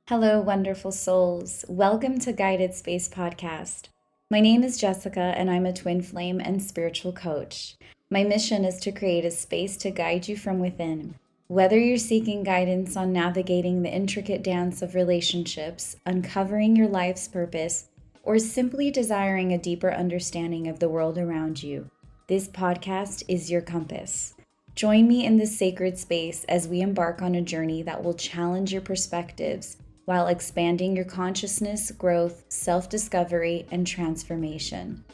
Hello, wonderful souls. Welcome to Guided Space Podcast. My name is Jessica, and I'm a twin flame and spiritual coach. My mission is to create a space to guide you from within. Whether you're seeking guidance on navigating the intricate dance of relationships, uncovering your life's purpose, or simply desiring a deeper understanding of the world around you, this podcast is your compass. Join me in this sacred space as we embark on a journey that will challenge your perspectives while expanding your consciousness, growth, self-discovery, and transformation.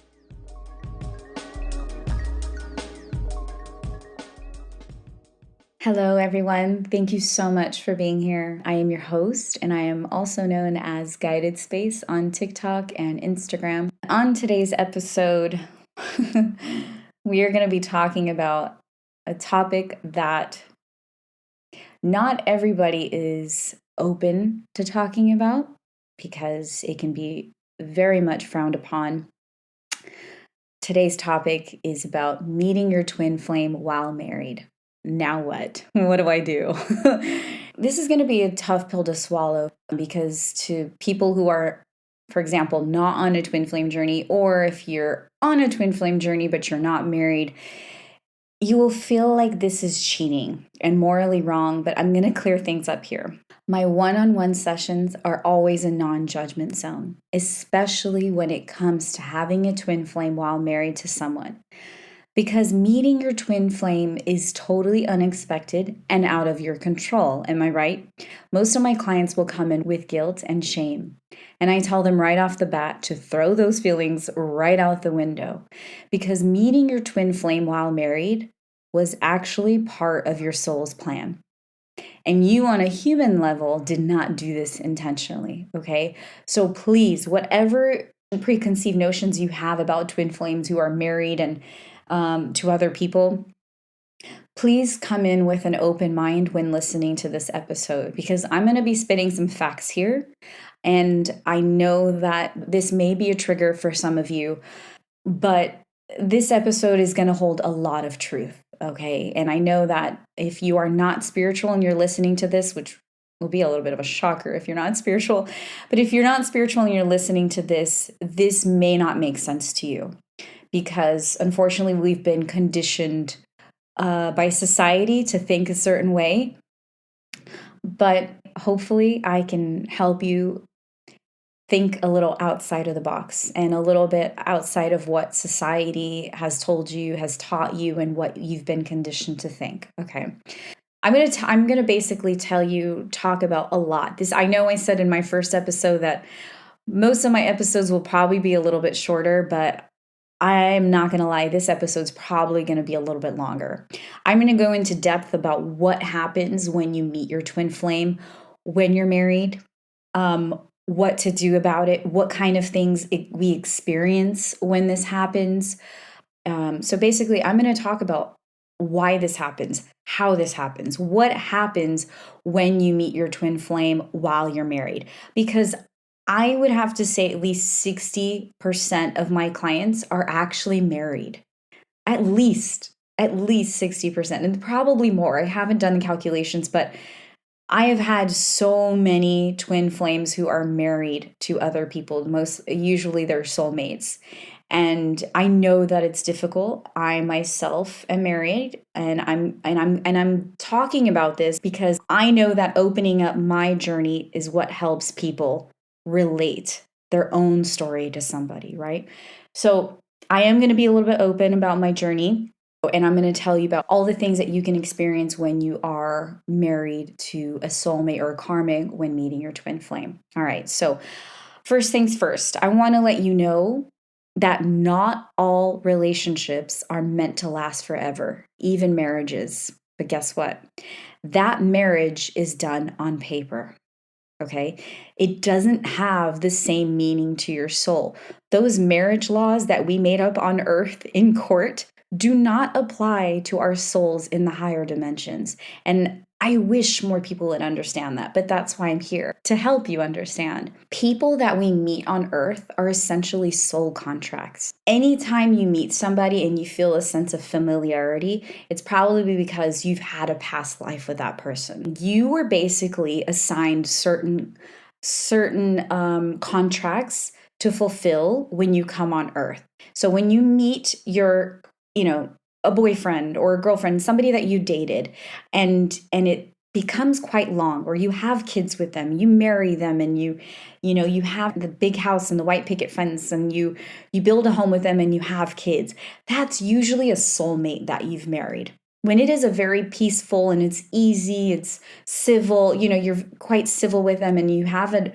Hello, everyone. Thank you so much for being here. I am your host, and I am also known as Guided Space on TikTok and Instagram. On today's episode, we are going to be talking about a topic that not everybody is open to talking about because it can be very much frowned upon. Today's topic is about meeting your twin flame while married. Now what? What do I do? This is going to be a tough pill to swallow because to people who are, for example, not on a twin flame journey, or if you're on a twin flame journey but you're not married, you will feel like this is cheating and morally wrong, but I'm going to clear things up here. My one-on-one sessions are always a non-judgment zone, especially when it comes to having a twin flame while married to someone. Because meeting your twin flame is totally unexpected and out of your control, am I right? Most of my clients will come in with guilt and shame. And I tell them right off the bat to throw those feelings right out the window. Because meeting your twin flame while married was actually part of your soul's plan. And you on a human level did not do this intentionally, okay? So please, whatever preconceived notions you have about twin flames who are married and to other people, please come in with an open mind when listening to this episode, because I'm going to be spitting some facts here. And I know that this may be a trigger for some of you, but this episode is going to hold a lot of truth, okay? And I know that if you are not spiritual and you're listening to this, which will be a little bit of a shocker if you're not spiritual, but if you're not spiritual and you're listening to this, this may not make sense to you. Because unfortunately, we've been conditioned by society to think a certain way. But hopefully, I can help you think a little outside of the box and a little bit outside of what society has told you, has taught you, and what you've been conditioned to think. Okay. I'm gonna basically talk about a lot. I know I said in my first episode that most of my episodes will probably be a little bit shorter, but I'm not going to lie, this episode's probably going to be a little bit longer. I'm going to go into depth about what happens when you meet your twin flame, when you're married, what to do about it, what kind of things we experience when this happens. So basically, I'm going to talk about why this happens, how this happens, what happens when you meet your twin flame while you're married. Because I would have to say at least 60% of my clients are actually married. At least 60%, and probably more. I haven't done the calculations, but I have had so many twin flames who are married to other people. Usually they're soulmates. And I know that it's difficult. I myself am married, and I'm talking about this because I know that opening up my journey is what helps people relate their own story to somebody, right? So I am going to be a little bit open about my journey, and I'm going to tell you about all the things that you can experience when you are married to a soulmate or a karmic when meeting your twin flame. All right, so first things first, I want to let you know that not all relationships are meant to last forever, even marriages. But guess what? That marriage is done on paper. Okay, it doesn't have the same meaning to your soul. Those marriage laws that we made up on earth in court do not apply to our souls in the higher dimensions. And I wish more people would understand that, but that's why I'm here, to help you understand. People that we meet on earth are essentially soul contracts. Anytime you meet somebody and you feel a sense of familiarity, it's probably because you've had a past life with that person. You were basically assigned certain certain contracts to fulfill when you come on earth. So when you meet your, a boyfriend or a girlfriend, somebody that you dated, and it becomes quite long, or you have kids with them, you marry them, and you have the big house and the white picket fence, and you build a home with them and you have kids. That's usually a soulmate that you've married. When it is a very peaceful and it's easy, it's civil, you're quite civil with them and you have a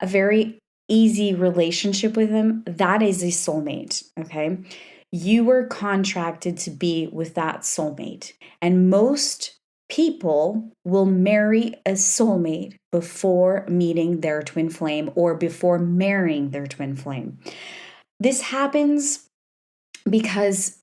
very easy relationship with them, that is a soulmate, okay? You were contracted to be with that soulmate. And most people will marry a soulmate before meeting their twin flame or before marrying their twin flame. This happens because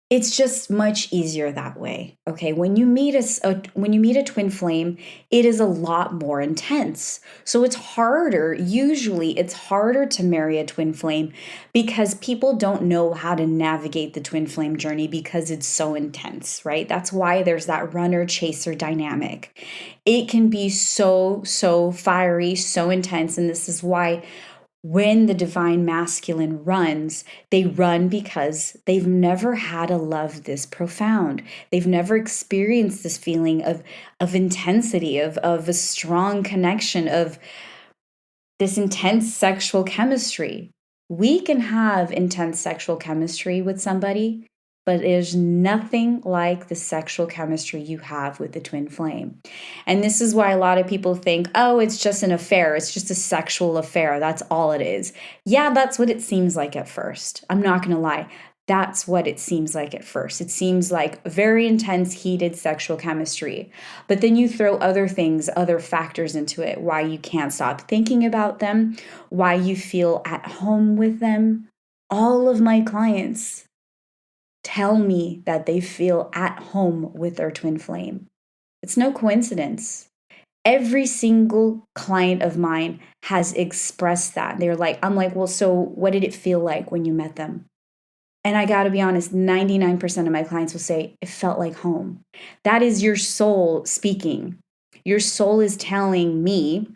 it's just much easier that way. Okay, when you meet a twin flame, it is a lot more intense. So usually it's harder to marry a twin flame because people don't know how to navigate the twin flame journey because it's so intense, right? That's why there's that runner chaser dynamic. It can be so fiery, so intense, and this is why when the divine masculine runs, they run because they've never had a love this profound. They've never experienced this feeling of intensity, of a strong connection, of this intense sexual chemistry. We can have intense sexual chemistry with somebody, but there's nothing like the sexual chemistry you have with the twin flame. And this is why a lot of people think, oh, it's just an affair. It's just a sexual affair. That's all it is. Yeah, that's what it seems like at first. I'm not going to lie. That's what it seems like at first. It seems like very intense, heated sexual chemistry. But then you throw other things, other factors into it, why you can't stop thinking about them, why you feel at home with them. All of my clients tell me that they feel at home with their twin flame. It's no coincidence. Every single client of mine has expressed that. I'm like, well, so what did it feel like when you met them? And I got to be honest, 99% of my clients will say it felt like home. That is your soul speaking. Your soul is telling me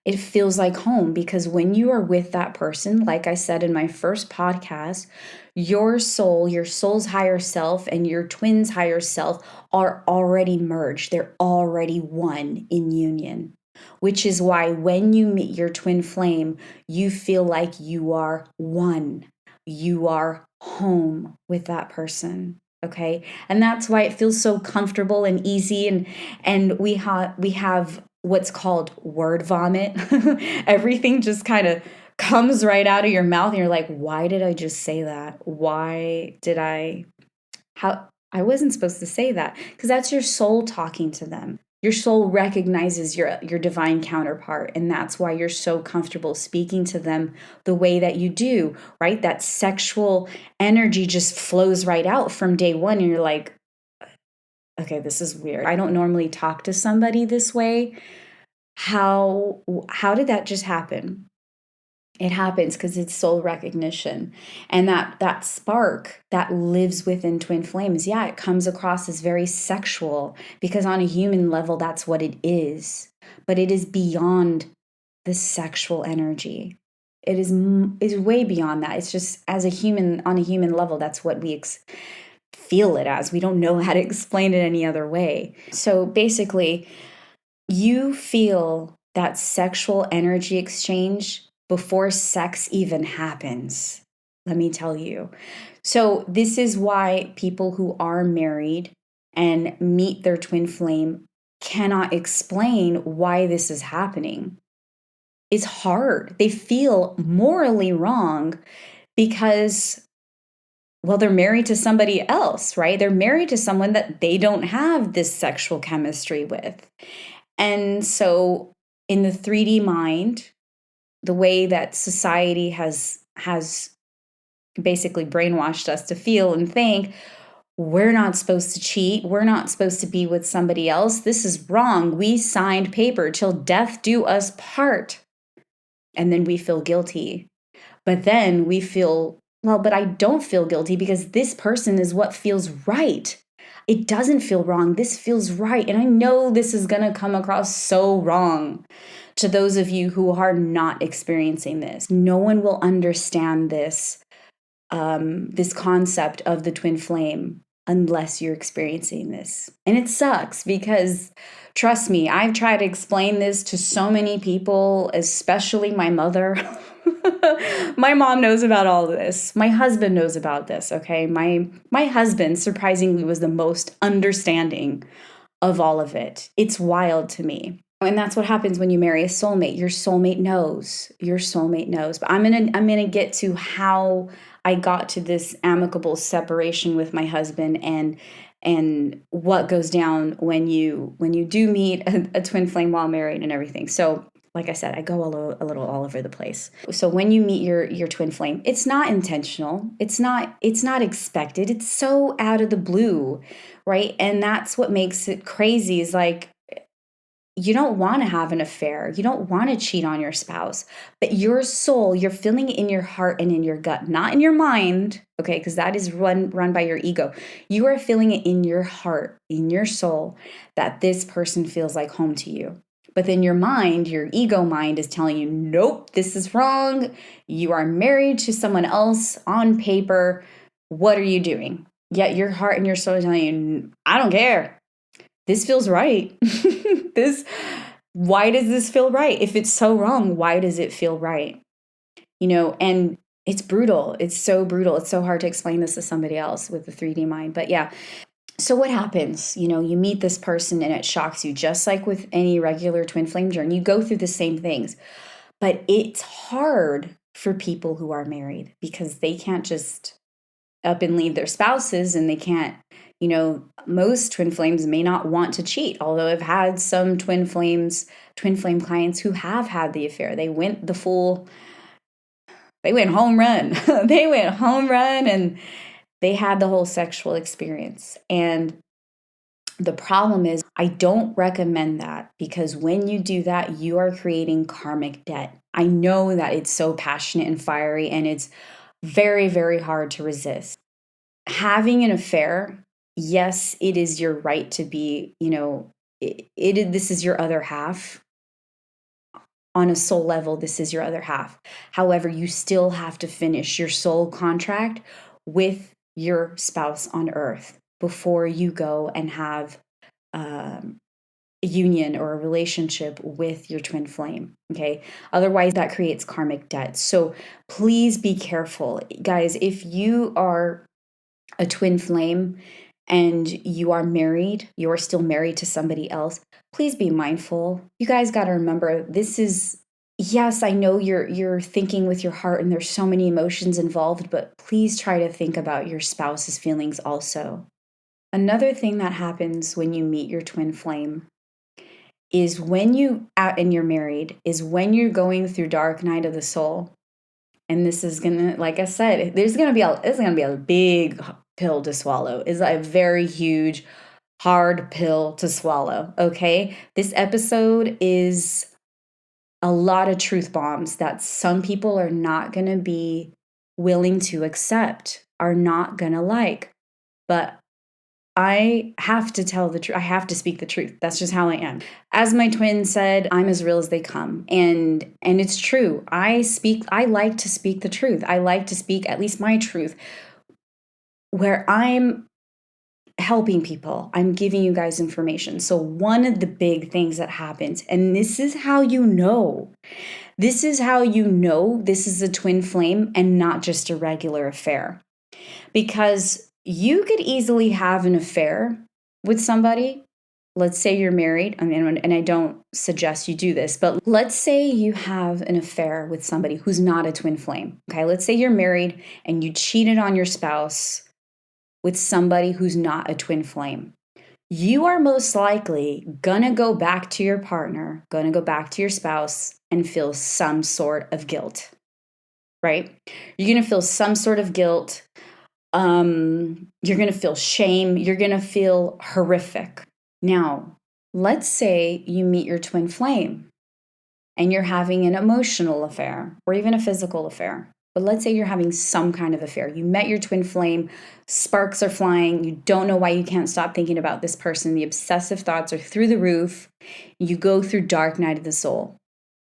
it feels like home, because when you are with that person, like I said in my first podcast, your soul's higher self and your twin's higher self are already merged. They're already one in union, which is why when you meet your twin flame, you feel like you are one. You are home with that person. Okay. And that's why it feels so comfortable and easy. And we have what's called word vomit. Everything just kind of comes right out of your mouth and you're like, why did I just say that? I wasn't supposed to say that, because that's your soul talking to them. Your soul recognizes your divine counterpart, and that's why you're so comfortable speaking to them the way that you do, right? That sexual energy just flows right out from day one, and you're like, okay, this is weird. I don't normally talk to somebody this way. How did that just happen? It happens because it's soul recognition. And that spark that lives within twin flames, yeah, it comes across as very sexual, because on a human level, that's what it is. But it is beyond the sexual energy. It is way beyond that. It's just on a human level, that's what we feel it as. We don't know how to explain it any other way. So basically, you feel that sexual energy exchange before sex even happens. Let me tell you. So this is why people who are married and meet their twin flame cannot explain why this is happening. It's hard. They feel morally wrong because, well, they're married to somebody else, right? They're married to someone that they don't have this sexual chemistry with. And so in the 3D mind, the way that society has basically brainwashed us to feel and think, we're not supposed to cheat. We're not supposed to be with somebody else. This is wrong. We signed paper till death do us part. And then we feel guilty. But then we feel, well, but I don't feel guilty because this person is what feels right. It doesn't feel wrong. This feels right. And I know this is going to come across so wrong. To those of you who are not experiencing this, no one will understand this this concept of the twin flame unless you're experiencing this. And it sucks because, trust me, I've tried to explain this to so many people, especially my mother. My mom knows about all of this. My husband knows about this, okay? My husband, surprisingly, was the most understanding of all of it. It's wild to me. And that's what happens when you marry a soulmate. Your soulmate knows. Your soulmate knows. But I'm gonna get to how I got to this amicable separation with my husband and what goes down when you do meet a twin flame while married and everything. So, like I said, I go a little all over the place. So when you meet your twin flame, it's not intentional. It's not expected. It's so out of the blue, right? And that's what makes it crazy is like, you don't want to have an affair. You don't want to cheat on your spouse. But your soul, you're feeling it in your heart and in your gut, not in your mind, okay? Because that is run by your ego. You are feeling it in your heart, in your soul, that this person feels like home to you. But then your mind, your ego mind is telling you, nope, this is wrong. You are married to someone else on paper. What are you doing? Yet your heart and your soul are telling you, I don't care. This feels right. Why does this feel right? If it's so wrong, why does it feel right? And it's brutal. It's so brutal. It's so hard to explain this to somebody else with the 3D mind. But yeah. So what happens? You meet this person and it shocks you, just like with any regular twin flame journey. You go through the same things. But it's hard for people who are married because they can't just up and leave their spouses, and they can't, most twin flames may not want to cheat. Although I've had some twin flame clients who have had the affair. They went home run. They went home run and they had the whole sexual experience. And the problem is, I don't recommend that because when you do that, you are creating karmic debt. I know that it's so passionate and fiery and it's very, very hard to resist. Having an affair, yes, it is your right to be, this is your other half. On a soul level, this is your other half. However, you still have to finish your soul contract with your spouse on earth before you go and have a union or a relationship with your twin flame. Okay. Otherwise, that creates karmic debt. So please be careful. Guys, if you are a twin flame and you are married, you're still married to somebody else, please be mindful. You guys got to remember, this is, yes, I know you're thinking with your heart and there's so many emotions involved, but please try to think about your spouse's feelings also. Another thing that happens when you meet your twin flame is when you're married, is when you're going through dark night of the soul. And this is gonna, like I said, it's gonna be a big pill to swallow. It's a very huge, hard pill to swallow. Okay, this episode is a lot of truth bombs that some people are not gonna be willing to accept, are not gonna like, but I have to tell the truth. I have to speak the truth. That's just how I am. As my twin said, I'm as real as they come. And it's true. I like to speak the truth. I like to speak at least my truth where I'm helping people. I'm giving you guys information. So one of the big things that happens, and this is how you know this is a twin flame and not just a regular affair. Because you could easily have an affair with somebody. Let's say you're married, and I don't suggest you do this, but let's say you have an affair with somebody who's not a twin flame. Okay, let's say you're married and you cheated on your spouse with somebody who's not a twin flame. You are most likely gonna go back to your partner, gonna go back to your spouse and feel some sort of guilt, right? You're gonna feel some sort of guilt. You're going to feel shame. You're going to feel horrific. Now, let's say you meet your twin flame and you're having an emotional affair or even a physical affair. But let's say you're having some kind of affair. You met your twin flame, sparks are flying. You don't know why you can't stop thinking about this person. The obsessive thoughts are through the roof. You go through dark night of the soul.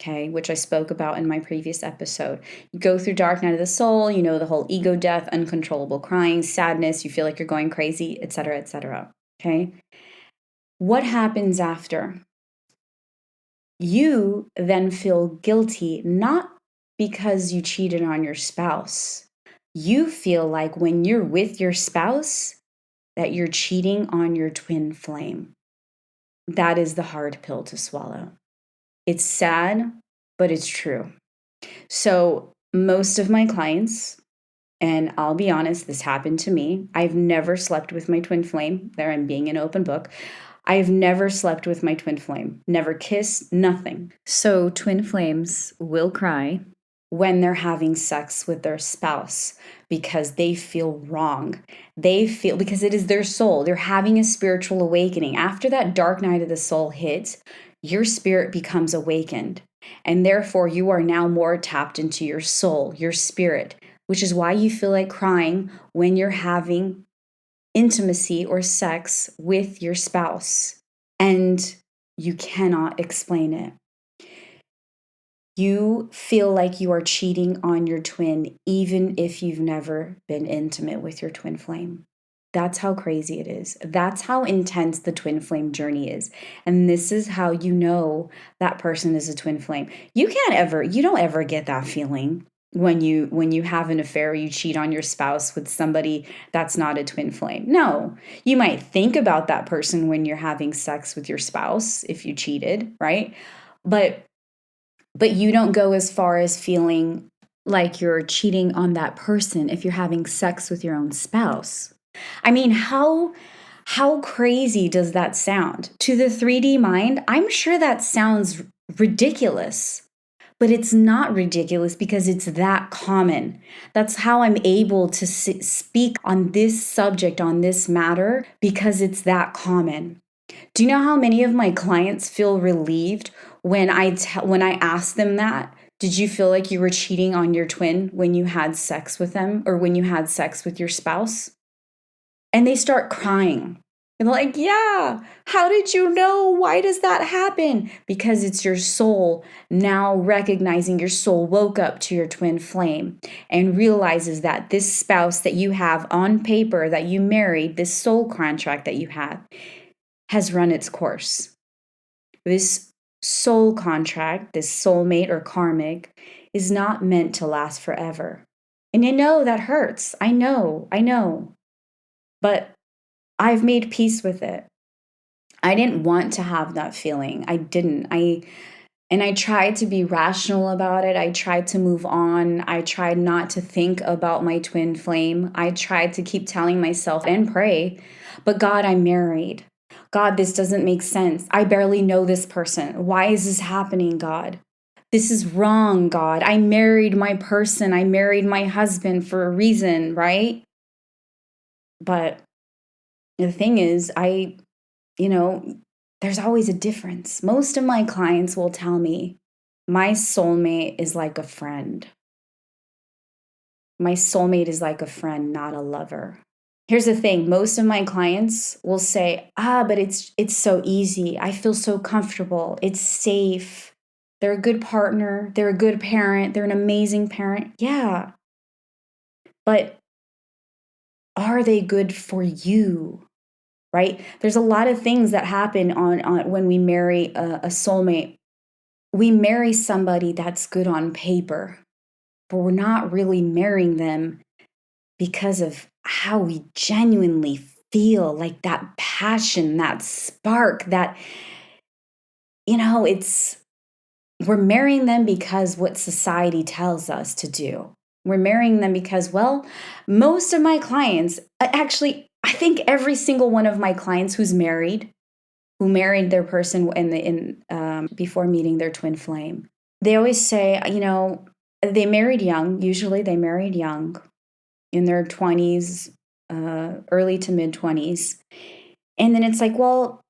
okay, which I spoke about in my previous episode. You go through dark night of the soul, the whole ego death, uncontrollable crying, sadness, you feel like you're going crazy, etc., etc. Okay? What happens after? You then feel guilty, not because you cheated on your spouse. You feel like when you're with your spouse, that you're cheating on your twin flame. That is the hard pill to swallow. It's sad, but it's true. So most of my clients, and I'll be honest, this happened to me. I've never slept with my twin flame. There I'm being an open book. I've never slept with my twin flame, never kissed, nothing. So twin flames will cry when they're having sex with their spouse because they feel wrong. They feel, because it is their soul. They're having a spiritual awakening. After that dark night of the soul hits, your spirit becomes awakened. And therefore, you are now more tapped into your soul, your spirit, which is why you feel like crying when you're having intimacy or sex with your spouse. And you cannot explain it. You feel like you are cheating on your twin, even if you've never been intimate with your twin flame. That's how crazy it is. That's how intense the twin flame journey is. And this is how you know that person is a twin flame. You don't ever get that feeling when you have an affair, you cheat on your spouse with somebody that's not a twin flame. No, you might think about that person when you're having sex with your spouse if you cheated, right? But you don't go as far as feeling like you're cheating on that person if you're having sex with your own spouse. I mean, how crazy does that sound? To the 3D mind, I'm sure that sounds ridiculous. But it's not ridiculous because it's that common. That's how I'm able to speak on this subject, on this matter, because it's that common. Do you know how many of my clients feel relieved when I ask them that? Did you feel like you were cheating on your twin when you had sex with them or when you had sex with your spouse? And they start crying. And they're like, yeah, how did you know? Why does that happen? Because it's your soul now recognizing your soul woke up to your twin flame and realizes that this spouse that you have on paper that you married, this soul contract that you have, has run its course. This soul contract, this soulmate or karmic, is not meant to last forever. And that hurts. I know. But I've made peace with it. I didn't want to have that feeling. I didn't. I tried to be rational about it. I tried to move on. I tried not to think about my twin flame. I tried to keep telling myself and pray, but God, I'm married. God, this doesn't make sense. I barely know this person. Why is this happening, God? This is wrong, God. I married my person. I married my husband for a reason, right? But the thing is, there's always a difference. Most of my clients will tell me, my soulmate is like a friend. My soulmate is like a friend, not a lover. Here's the thing. Most of my clients will say, but it's so easy. I feel so comfortable. It's safe. They're a good partner. They're a good parent. They're an amazing parent. Yeah. But are they good for you? Right? There's a lot of things that happen on when we marry a soulmate. We marry somebody that's good on paper, but we're not really marrying them because of how we genuinely feel, like that passion, that spark, that, we're marrying them because what society tells us to do. We're marrying them because, well, most of my clients, actually, I think every single one of my clients who married their person before meeting their twin flame, they always say, they married young. Usually they married young in their 20s, early to mid 20s. And then it's like, well,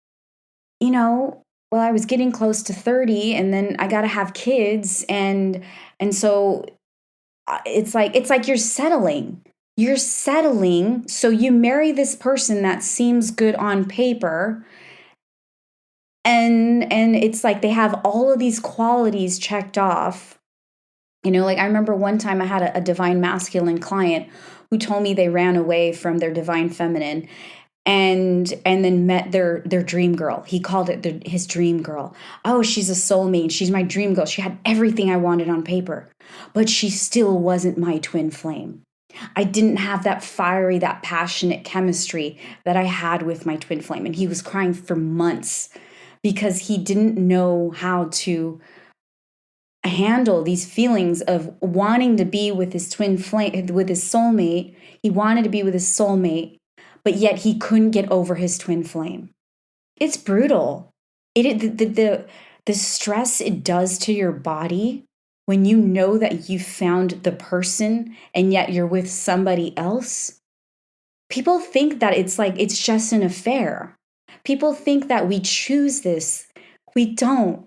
I was getting close to 30 and then I got to have kids. And so it's like you're settling. You're settling. So you marry this person that seems good on paper. And it's like they have all of these qualities checked off. Like I remember one time I had a divine masculine client who told me they ran away from their divine feminine and then met their dream girl. He called it his dream girl. Oh, she's a soulmate. She's my dream girl. She had everything I wanted on paper, but she still wasn't my twin flame. I didn't have that fiery, that passionate chemistry that I had with my twin flame. And he was crying for months because he didn't know how to handle these feelings of wanting to be with his twin flame, with his soulmate. He wanted to be with his soulmate, but yet he couldn't get over his twin flame. It's brutal. The stress it does to your body when you know that you found the person and yet you're with somebody else. People think that it's just an affair. People think that we choose this. We don't.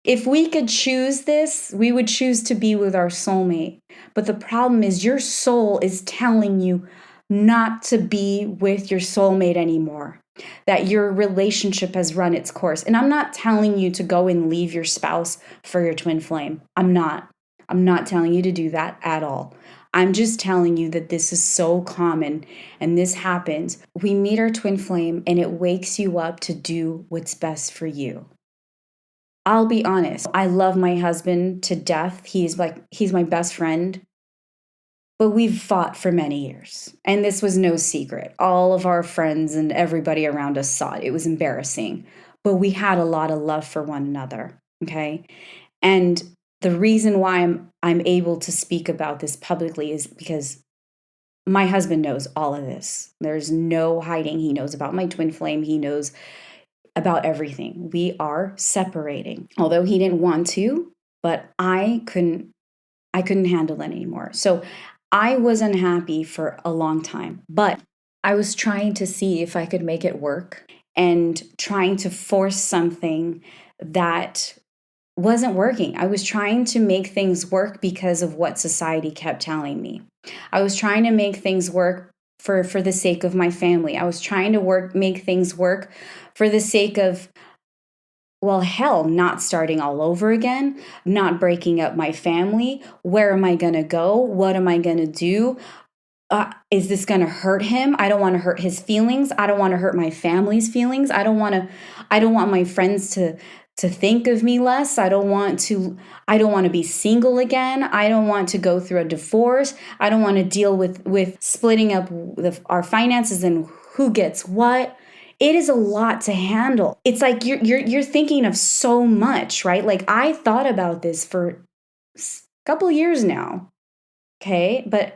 If we could choose this, we would choose to be with our soulmate. But the problem is your soul is telling you not to be with your soulmate anymore, that your relationship has run its course. And I'm not telling you to go and leave your spouse for your twin flame. I'm not telling you to do that at all. I'm just telling you that this is so common and this happens. We meet our twin flame and it wakes you up to do what's best for you. I'll be honest, I love my husband to death. He's my best friend. But we've fought for many years. And this was no secret. All of our friends and everybody around us saw it. It was embarrassing. But we had a lot of love for one another. Okay. And the reason why I'm able to speak about this publicly is because my husband knows all of this. There's no hiding. He knows about my twin flame. He knows about everything. We are separating. Although he didn't want to, but I couldn't handle it anymore. So I was unhappy for a long time, but I was trying to see if I could make it work and trying to force something that wasn't working. I was trying to make things work because of what society kept telling me. I was trying to make things work for the sake of my family. I was trying to make things work for the sake of, well, hell, not starting all over again, not breaking up my family. Where am I going to go? What am I going to do? Is this going to hurt him? I don't want to hurt his feelings. I don't want to hurt my family's feelings. I don't want my friends to think of me less. I don't want to be single again. I don't want to go through a divorce. I don't want to deal with splitting up our finances and who gets what. It is a lot to handle. It's like you're thinking of so much, right? Like I thought about this for a couple years now. Okay, but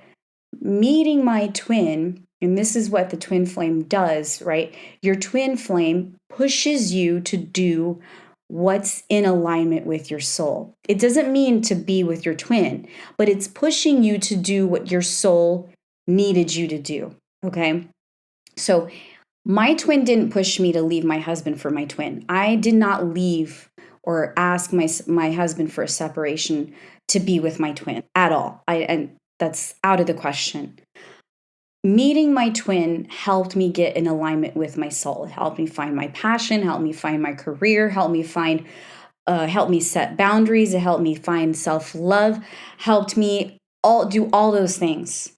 meeting my twin, and this is what the twin flame does, right? Your twin flame pushes you to do what's in alignment with your soul. It doesn't mean to be with your twin, but it's pushing you to do what your soul needed you to do. Okay, so my twin didn't push me to leave my husband for my twin. I did not leave or ask my husband for a separation to be with my twin at all. And that's out of the question. Meeting my twin helped me get in alignment with my soul. It helped me find my passion, helped me find my career, helped me set boundaries, it helped me find self-love, helped me do all those things.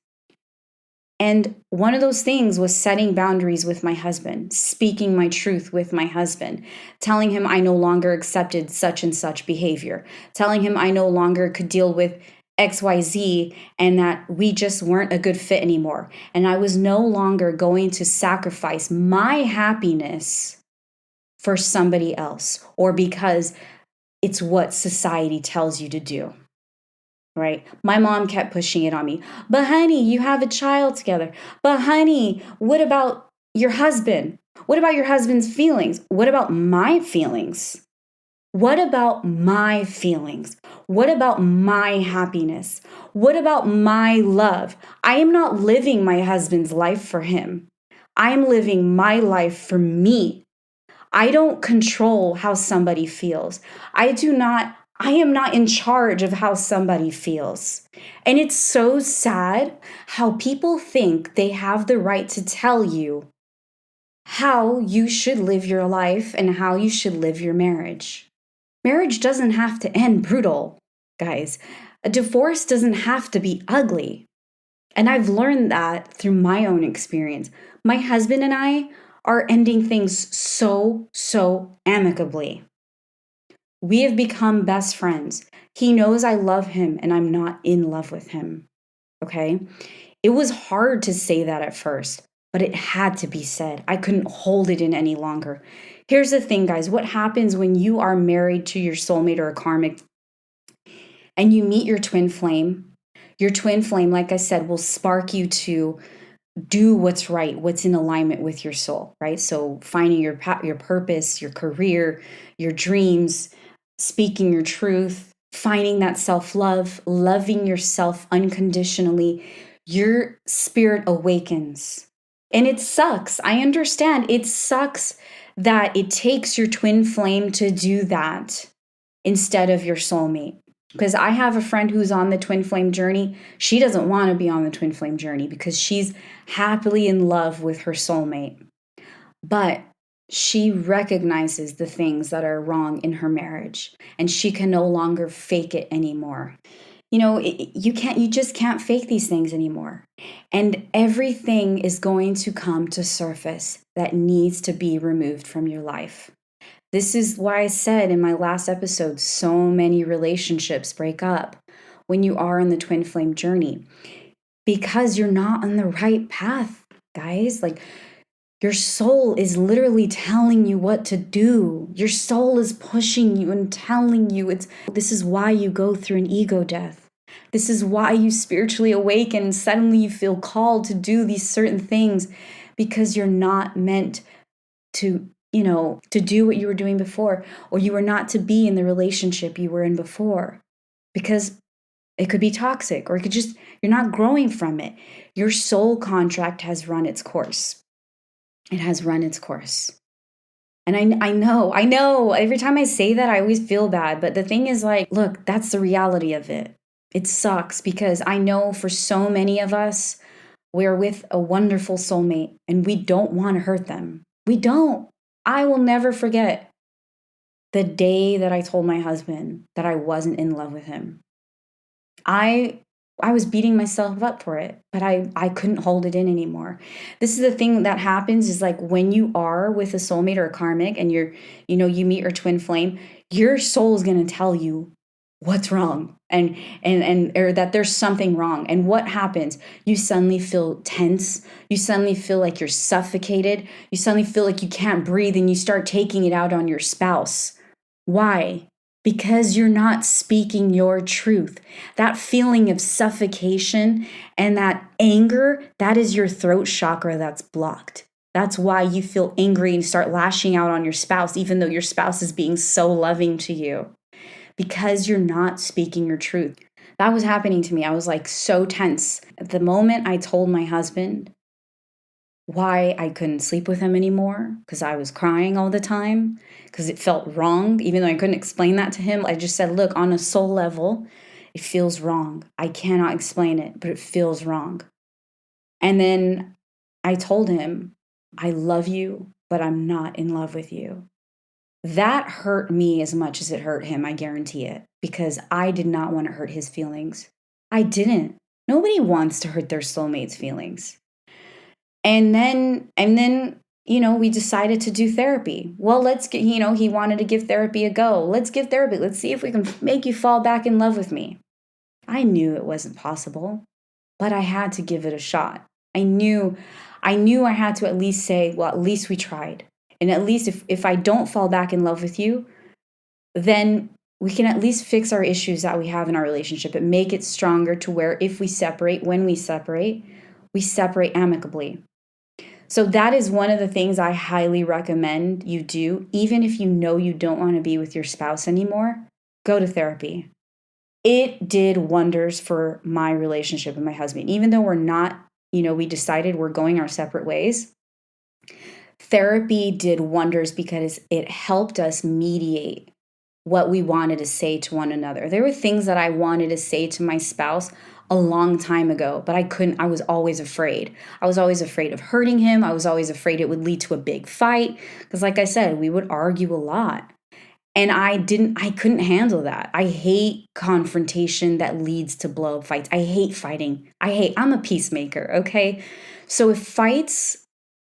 And one of those things was setting boundaries with my husband, speaking my truth with my husband, telling him I no longer accepted such and such behavior, telling him I no longer could deal with XYZ and that we just weren't a good fit anymore. And I was no longer going to sacrifice my happiness for somebody else or because it's what society tells you to do. Right? My mom kept pushing it on me. But honey, you have a child together. But honey, what about your husband? What about your husband's feelings? What about my feelings? What about my feelings? What about my happiness? What about my love? I am not living my husband's life for him. I am living my life for me. I don't control how somebody feels. I am not in charge of how somebody feels. And it's so sad how people think they have the right to tell you how you should live your life and how you should live your marriage. Marriage doesn't have to end brutal, guys. A divorce doesn't have to be ugly. And I've learned that through my own experience. My husband and I are ending things so amicably. We have become best friends. He knows I love him and I'm not in love with him. Okay? It was hard to say that at first, but it had to be said. I couldn't hold it in any longer. Here's the thing, guys. What happens when you are married to your soulmate or a karmic and you meet your twin flame? Your twin flame, like I said, will spark you to do what's right, what's in alignment with your soul, right? So finding your purpose, your career, your dreams, speaking your truth, finding that self-love, loving yourself unconditionally, your spirit awakens. And it sucks. I understand. It sucks that it takes your twin flame to do that instead of your soulmate. Because I have a friend who's on the twin flame journey. She doesn't want to be on the twin flame journey because she's happily in love with her soulmate. But she recognizes the things that are wrong in her marriage and she can no longer fake it anymore. You just can't fake these things anymore. And everything is going to come to surface that needs to be removed from your life. This is why I said in my last episode, so many relationships break up when you are in the twin flame journey because you're not on the right path, guys. Like, your soul is literally telling you what to do. Your soul is pushing you and telling you this is why you go through an ego death. This is why you spiritually awaken and suddenly you feel called to do these certain things because you're not meant to do what you were doing before, or you were not to be in the relationship you were in before because it could be toxic, or it could just, you're not growing from it. Your soul contract has run its course. It has run its course. And I know, every time I say that, I always feel bad. But the thing is, like, look, that's the reality of it. It sucks because I know for so many of us, we're with a wonderful soulmate and we don't want to hurt them. We don't. I will never forget the day that I told my husband that I wasn't in love with him. I was beating myself up for it, but I couldn't hold it in anymore. This is the thing that happens is, like, when you are with a soulmate or a karmic and you meet your twin flame, your soul is going to tell you what's wrong and or that there's something wrong. And what happens? You suddenly feel tense. You suddenly feel like you're suffocated. You suddenly feel like you can't breathe and you start taking it out on your spouse. Why? Because you're not speaking your truth. That feeling of suffocation and that anger, that is your throat chakra that's blocked. That's why you feel angry and start lashing out on your spouse, even though your spouse is being so loving to you. Because you're not speaking your truth. That was happening to me. I was like so tense. At the moment I told my husband why I couldn't sleep with him anymore, because I was crying all the time, because it felt wrong, even though I couldn't explain that to him. I just said, look, on a soul level, it feels wrong. I cannot explain it, but it feels wrong. And then I told him, I love you, but I'm not in love with you. That hurt me as much as it hurt him, I guarantee it, because I did not want to hurt his feelings. I didn't. Nobody wants to hurt their soulmate's feelings. And then, we decided to do therapy. Well, let's get, he wanted to give therapy a go. Let's give therapy. Let's see if we can make you fall back in love with me. I knew it wasn't possible, but I had to give it a shot. I knew I had to at least say, well, at least we tried. And at least if I don't fall back in love with you, then we can at least fix our issues that we have in our relationship and make it stronger to where if we separate, when we separate amicably. So that is one of the things I highly recommend you do. Even if you know you don't want to be with your spouse anymore, go to therapy. It did wonders for my relationship with my husband. Even though we're not, we decided we're going our separate ways, therapy did wonders because it helped us mediate what we wanted to say to one another. There were things that I wanted to say to my spouse a long time ago, but I couldn't. I was always afraid. I was always afraid of hurting him. I was always afraid it would lead to a big fight. Because, like I said, we would argue a lot. And I couldn't handle that. I hate confrontation that leads to blow up fights. I hate fighting. I'm a peacemaker, okay? So if fights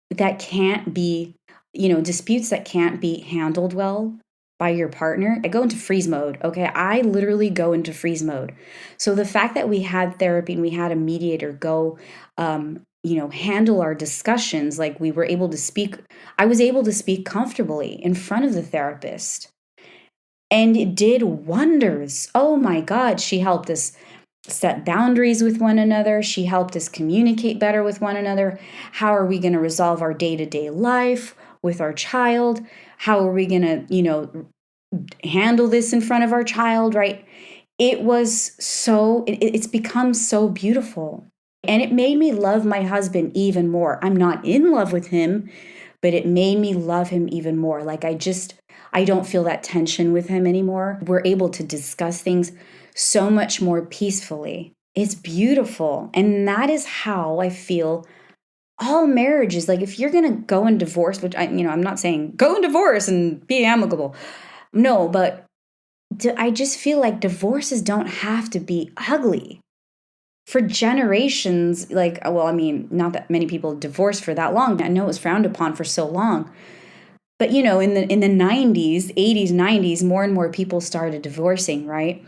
that can't be, disputes that can't be handled well by your partner, I go into freeze mode, okay? I literally go into freeze mode. So the fact that we had therapy and we had a mediator go, handle our discussions, like we were able to speak, I was able to speak comfortably in front of the therapist. And it did wonders. Oh my God, she helped us set boundaries with one another. She helped us communicate better with one another. How are we going to resolve our day-to-day life with our child? How are we going to, handle this in front of our child, right? It's become so beautiful. And it made me love my husband even more. I'm not in love with him, but it made me love him even more. Like I don't feel that tension with him anymore. We're able to discuss things so much more peacefully. It's beautiful. And that is how I feel all marriages. Like if you're going to go and divorce, which I'm not saying go and divorce and be amicable. No, but I just feel like divorces don't have to be ugly. For generations, not that many people divorced for that long. I know it was frowned upon for so long. But in the 90s, 80s, 90s, more and more people started divorcing, right?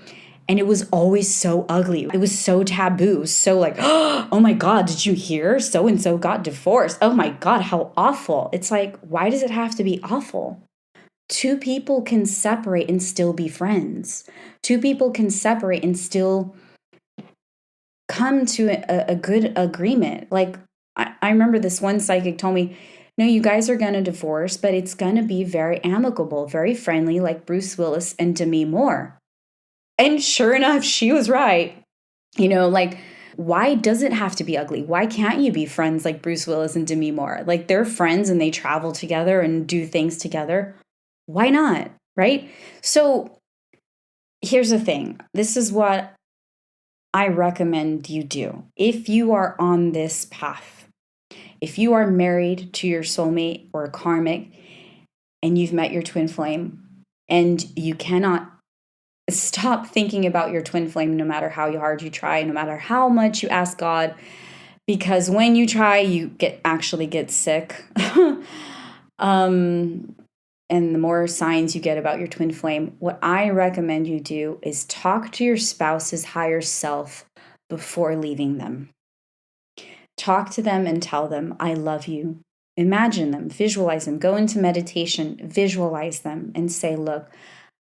And it was always so ugly. It was so taboo. It was so like, oh my God, did you hear? So and so got divorced. Oh my God, how awful. It's like, why does it have to be awful? Two people can separate and still be friends. Two people can separate and still come to a good agreement. Like, I remember this one psychic told me, no, you guys are going to divorce, but it's going to be very amicable, very friendly, like Bruce Willis and Demi Moore. And sure enough, she was right. Why does it have to be ugly? Why can't you be friends like Bruce Willis and Demi Moore? Like they're friends and they travel together and do things together. Why not? Right? So here's the thing. This is what I recommend you do. If you are on this path, if you are married to your soulmate or a karmic and you've met your twin flame and you cannot stop thinking about your twin flame no matter how hard you try, no matter how much you ask God, because when you try, you actually get sick. And the more signs you get about your twin flame, what I recommend you do is talk to your spouse's higher self before leaving them. Talk to them and tell them, I love you. Imagine them, visualize them, go into meditation, visualize them and say, look,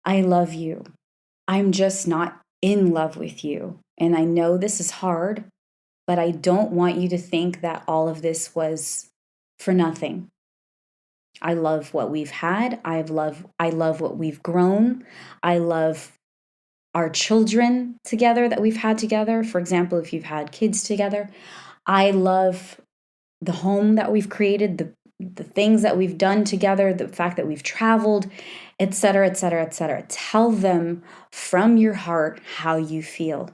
I love you. I'm just not in love with you. And I know this is hard, but I don't want you to think that all of this was for nothing. I love what we've had. I love what we've grown. I love our children together that we've had together. For example, if you've had kids together, I love the home that we've created, the things that we've done together, the fact that we've traveled, etc., etc., etc. Tell them from your heart how you feel.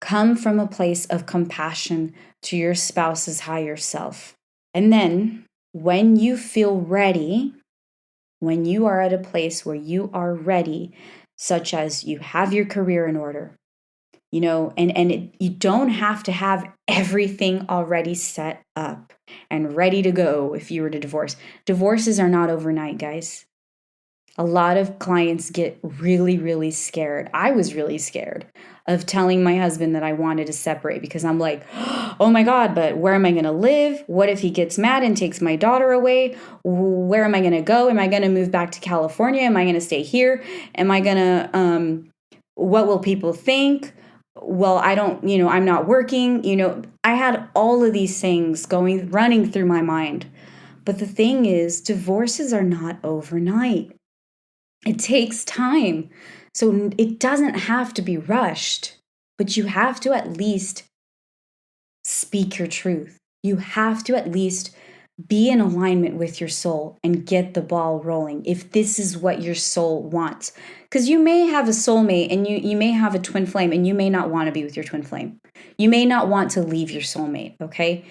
Come from a place of compassion to your spouse's higher self. And then when you feel ready, when you are at a place where you are ready, such as you have your career in order, you don't have to have everything already set up and ready to go if you were to divorce. Divorces are not overnight, guys. A lot of clients get really, really scared. I was really scared of telling my husband that I wanted to separate because I'm like, oh my God, but where am I going to live? What if he gets mad and takes my daughter away? Where am I going to go? Am I going to move back to California? Am I going to stay here? Am I going to, what will people think? Well, I'm not working. I had all of these things running through my mind. But the thing is, divorces are not overnight. It takes time. So it doesn't have to be rushed, but you have to at least speak your truth. You have to at least be in alignment with your soul and get the ball rolling if this is what your soul wants. Because you may have a soulmate and you may have a twin flame and you may not want to be with your twin flame. You may not want to leave your soulmate, okay?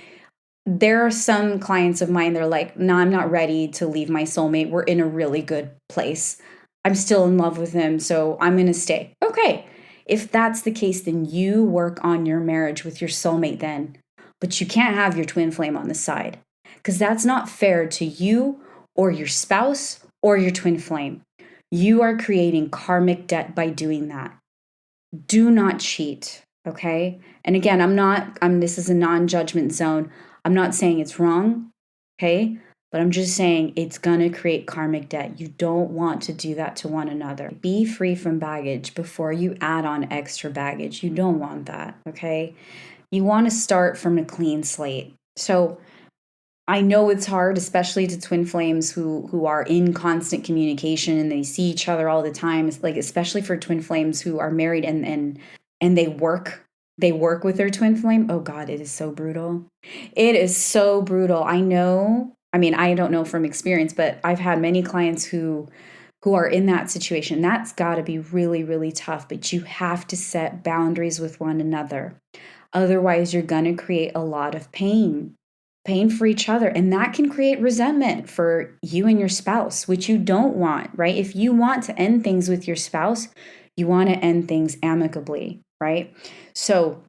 There are some clients of mine that are like, no, I'm not ready to leave my soulmate. We're in a really good place. I'm still in love with him, so I'm going to stay. Okay. If that's the case, then you work on your marriage with your soulmate then. But you can't have your twin flame on the side because that's not fair to you or your spouse or your twin flame. You are creating karmic debt by doing that. Do not cheat, okay? And again, this is a non-judgment zone. I'm not saying it's wrong, okay? But I'm just saying it's gonna create karmic debt. You don't want to do that to one another. Be free from baggage before you add on extra baggage. You don't want that, okay? You want to start from a clean slate. So I know it's hard, especially to twin flames who are in constant communication and they see each other all the time. It's like especially for twin flames who are married and they work with their twin flame. Oh God, it is so brutal. It is so brutal. I know. I mean, I don't know from experience, but I've had many clients who are in that situation. That's got to be really, really tough, but you have to set boundaries with one another. Otherwise, you're going to create a lot of pain for each other. And that can create resentment for you and your spouse, which you don't want, right? If you want to end things with your spouse, you want to end things amicably, right? So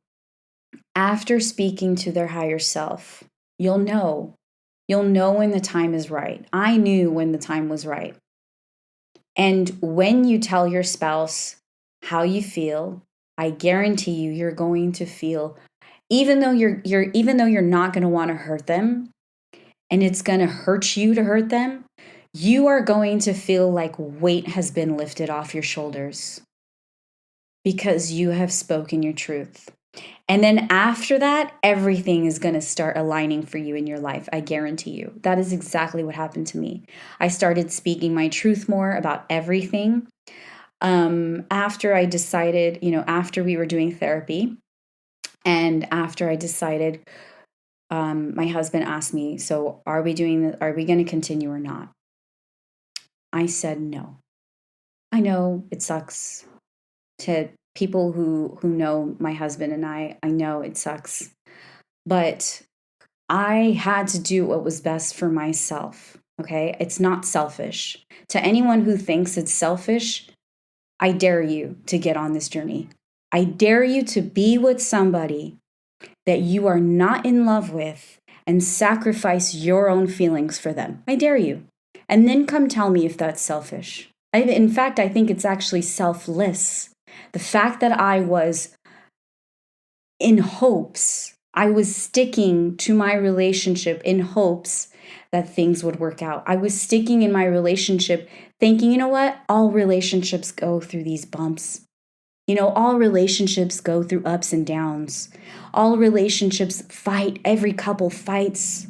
after speaking to their higher self, you'll know when the time is right. I knew when the time was right. And when you tell your spouse how you feel, I guarantee you're going to feel, even though you're not going to want to hurt them and it's going to hurt you to hurt them, you are going to feel like weight has been lifted off your shoulders because you have spoken your truth. And then after that, everything is going to start aligning for you in your life. I guarantee you. That is exactly what happened to me. I started speaking my truth more about everything. After I decided, after we were doing therapy, and after I decided, my husband asked me, so are we going to continue or not? I said no. I know it sucks. To people who know my husband and I know it sucks. But I had to do what was best for myself. Okay? It's not selfish. To anyone who thinks it's selfish, I dare you to get on this journey. I dare you to be with somebody that you are not in love with and sacrifice your own feelings for them. I dare you. And then come tell me if that's selfish. In fact, I think it's actually selfless. The fact that I was in hopes, I was sticking to my relationship in hopes that things would work out. I was sticking in my relationship thinking, you know what? All relationships go through these bumps. All relationships go through ups and downs. All relationships fight. Every couple fights.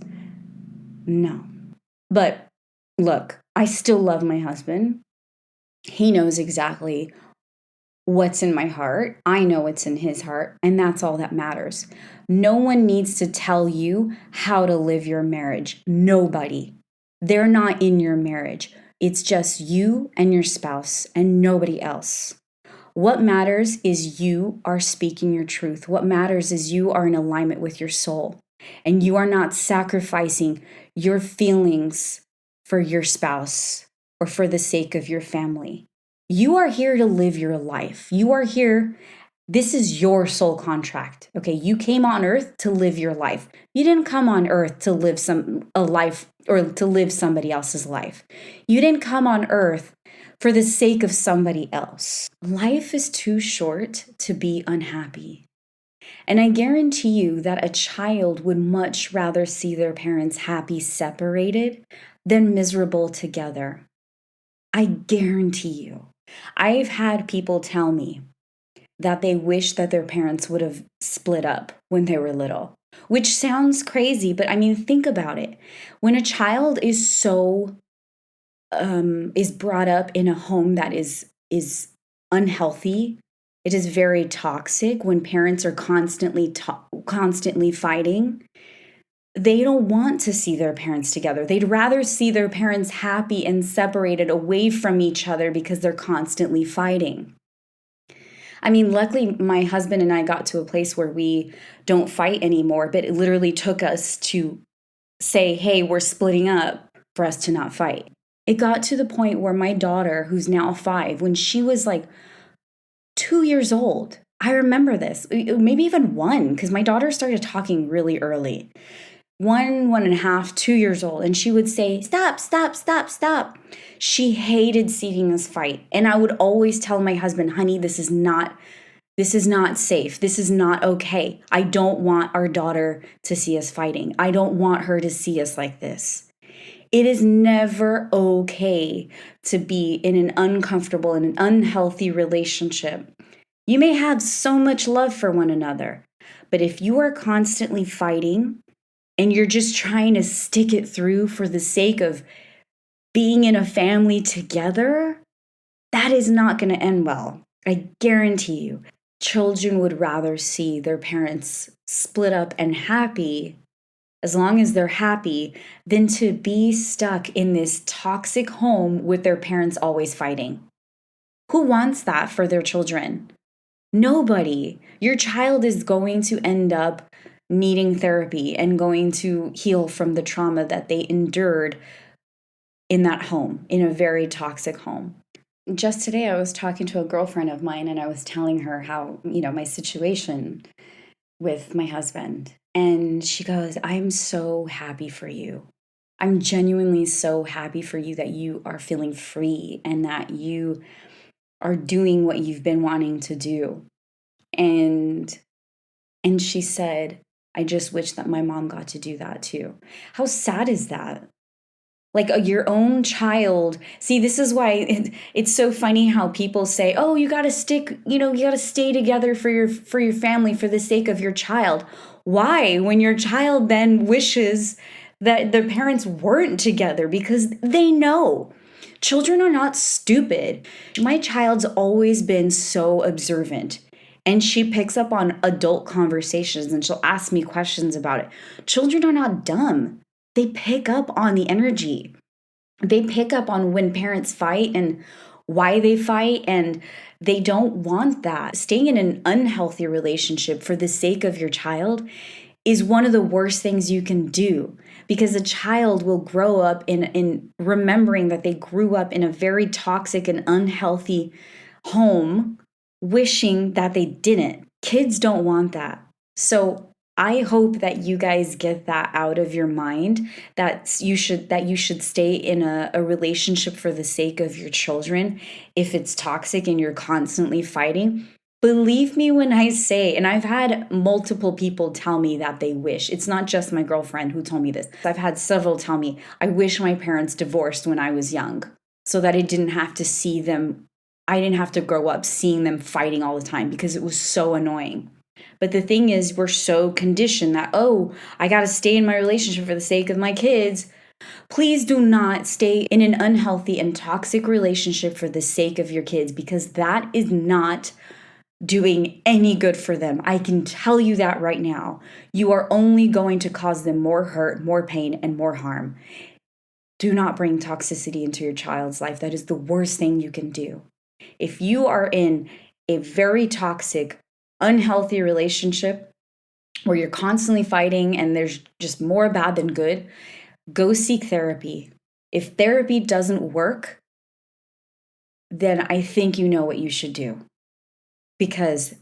No. But look, I still love my husband. He knows exactly what's in my heart. I know what's in his heart, and that's all that matters. No one needs to tell you how to live your marriage. Nobody. They're not in your marriage. It's just you and your spouse and nobody else. What matters is you are speaking your truth. What matters is you are in alignment with your soul and you are not sacrificing your feelings for your spouse or for the sake of your family. You are here to live your life. You are here. This is your soul contract. Okay, you came on earth to live your life. You didn't come on earth to live a life or to live somebody else's life. You didn't come on earth for the sake of somebody else. Life is too short to be unhappy. And I guarantee you that a child would much rather see their parents happy separated than miserable together. I guarantee you. I've had people tell me that they wish that their parents would have split up when they were little, which sounds crazy, but I mean, think about it. When a child is is brought up in a home that is unhealthy, it is very toxic when parents are constantly fighting. They don't want to see their parents together. They'd rather see their parents happy and separated away from each other because they're constantly fighting. I mean, luckily, my husband and I got to a place where we don't fight anymore, but it literally took us to say, hey, we're splitting up for us to not fight. It got to the point where my daughter, who's now 5, when she was like 2 years old, I remember this, maybe even 1, because my daughter started talking really early. 1.5, 2 years old, and she would say, stop, stop, stop, stop. She hated seeing us fight. And I would always tell my husband, honey, this is not safe. This is not okay. I don't want our daughter to see us fighting. I don't want her to see us like this. It is never okay to be in an uncomfortable and an unhealthy relationship. You may have so much love for one another, but if you are constantly fighting and you're just trying to stick it through for the sake of being in a family together, that is not going to end well. I guarantee you. Children would rather see their parents split up and happy, as long as they're happy, than to be stuck in this toxic home with their parents always fighting. Who wants that for their children? Nobody. Your child is going to end up needing therapy and going to heal from the trauma that they endured in that home, in a very toxic home. Just today, I was talking to a girlfriend of mine and I was telling her how, my situation with my husband. And she goes, I'm so happy for you. I'm genuinely so happy for you that you are feeling free and that you are doing what you've been wanting to do. And she said, I just wish that my mom got to do that too. How sad is that? Like your own child. See, this is why it's so funny how people say, "Oh, you got to you got to stay together for your family for the sake of your child." Why? When your child then wishes that their parents weren't together because they know. Children are not stupid. My child's always been so observant. And she picks up on adult conversations and she'll ask me questions about it. Children are not dumb. They pick up on the energy. They pick up on when parents fight and why they fight, and they don't want that. Staying in an unhealthy relationship for the sake of your child is one of the worst things you can do, because a child will grow up in remembering that they grew up in a very toxic and unhealthy home, wishing that they didn't. Kids don't want that. So I hope that you guys get that out of your mind, that you should stay in a relationship for the sake of your children if it's toxic and you're constantly fighting. Believe me when I say, and I've had multiple people tell me that they wish. It's not just my girlfriend who told me this. I've had several tell me, I wish my parents divorced when I was young so that I didn't have to see them. I didn't have to grow up seeing them fighting all the time because it was so annoying. But the thing is, we're so conditioned that, oh, I got to stay in my relationship for the sake of my kids. Please do not stay in an unhealthy and toxic relationship for the sake of your kids, because that is not doing any good for them. I can tell you that right now. You are only going to cause them more hurt, more pain, and more harm. Do not bring toxicity into your child's life. That is the worst thing you can do. If you are in a very toxic, unhealthy relationship where you're constantly fighting and there's just more bad than good, go seek therapy. If therapy doesn't work, then I think you know what you should do, because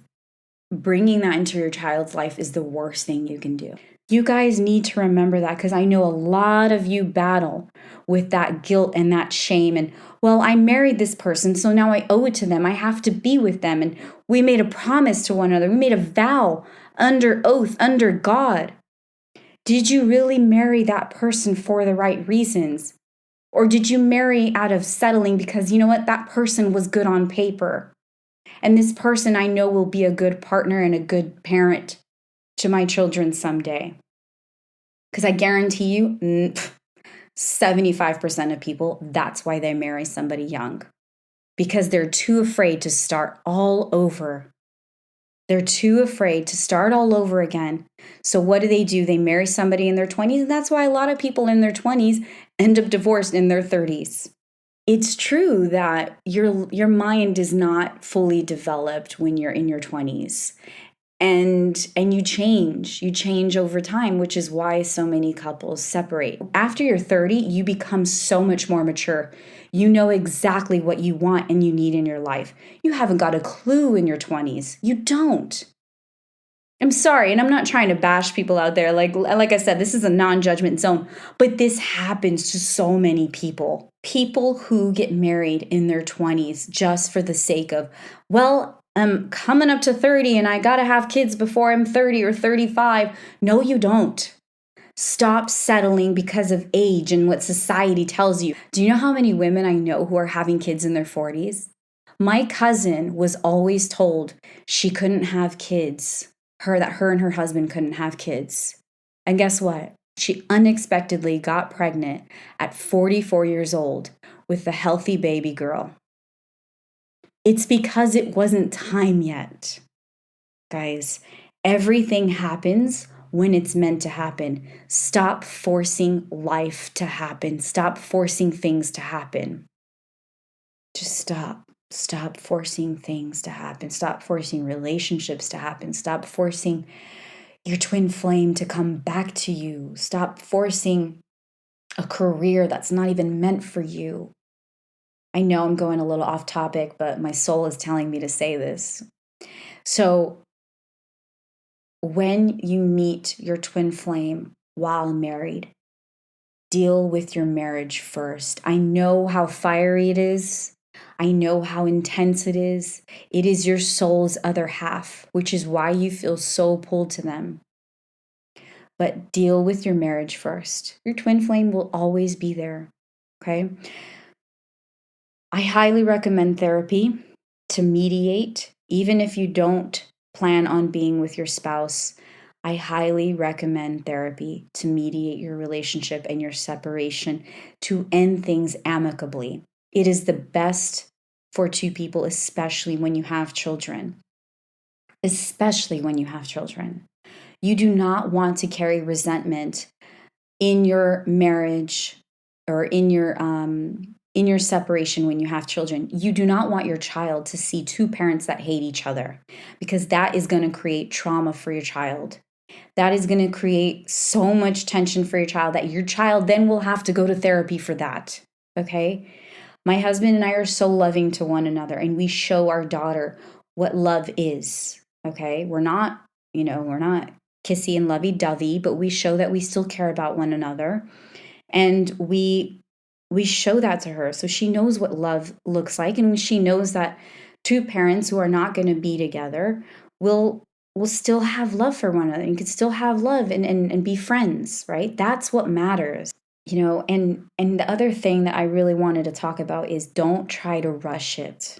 bringing that into your child's life is the worst thing you can do. You guys need to remember that, because I know a lot of you battle with that guilt and that shame. And, well, I married this person, so now I owe it to them. I have to be with them. And we made a promise to one another. We made a vow under oath, under God. Did you really marry that person for the right reasons? Or did you marry out of settling because, you know what, that person was good on paper? And this person I know will be a good partner and a good parent to my children someday. Because I guarantee you, 75% of people, that's why they marry somebody young. Because they're too afraid to start all over They're too afraid to start all over again. So what do? They marry somebody in their 20s, and that's why a lot of people in their 20s end up divorced in their 30s. It's true that your mind is not fully developed when you're in your 20s. And you change over time, which is why so many couples separate. After you're 30, you become so much more mature. You know exactly what you want and you need in your life. You haven't got a clue in your 20s. You don't. I'm sorry, and I'm not trying to bash people out there. Like I said, this is a non-judgment zone, but this happens to so many people. People who get married in their 20s just for the sake of, well, I'm coming up to 30 and I got to have kids before I'm 30 or 35. No, you don't. Stop settling because of age and what society tells you. Do you know how many women I know who are having kids in their 40s? My cousin was always told she couldn't have kids, that her and her husband couldn't have kids. And guess what? She unexpectedly got pregnant at 44 years old with a healthy baby girl. It's because it wasn't time yet. Guys, everything happens when it's meant to happen. Stop forcing life to happen. Stop forcing things to happen. Just stop. Stop forcing things to happen. Stop forcing relationships to happen. Stop forcing your twin flame to come back to you. Stop forcing a career that's not even meant for you. I know I'm going a little off topic, but my soul is telling me to say this. So, when you meet your twin flame while married, deal with your marriage first. I know how fiery it is. I know how intense it is. It is your soul's other half, which is why you feel so pulled to them. But deal with your marriage first. Your twin flame will always be there, okay? I highly recommend therapy to mediate, even if you don't plan on being with your spouse. I highly recommend therapy to mediate your relationship and your separation, to end things amicably. It is the best for two people, especially when you have children. Especially when you have children. You do not want to carry resentment in your marriage or in your separation when you have children. You do not want your child to see two parents that hate each other, because that is going to create trauma for your child. That is going to create so much tension for your child that your child then will have to go to therapy for that. Okay? My husband and I are so loving to one another, and we show our daughter what love is. Okay? We're not kissy and lovey-dovey, but we show that we still care about one another. And we show that to her. So she knows what love looks like. And she knows that two parents who are not going to be together will still have love for one another. You could still have love and be friends, right? That's what matters. And the other thing that I really wanted to talk about is don't try to rush it.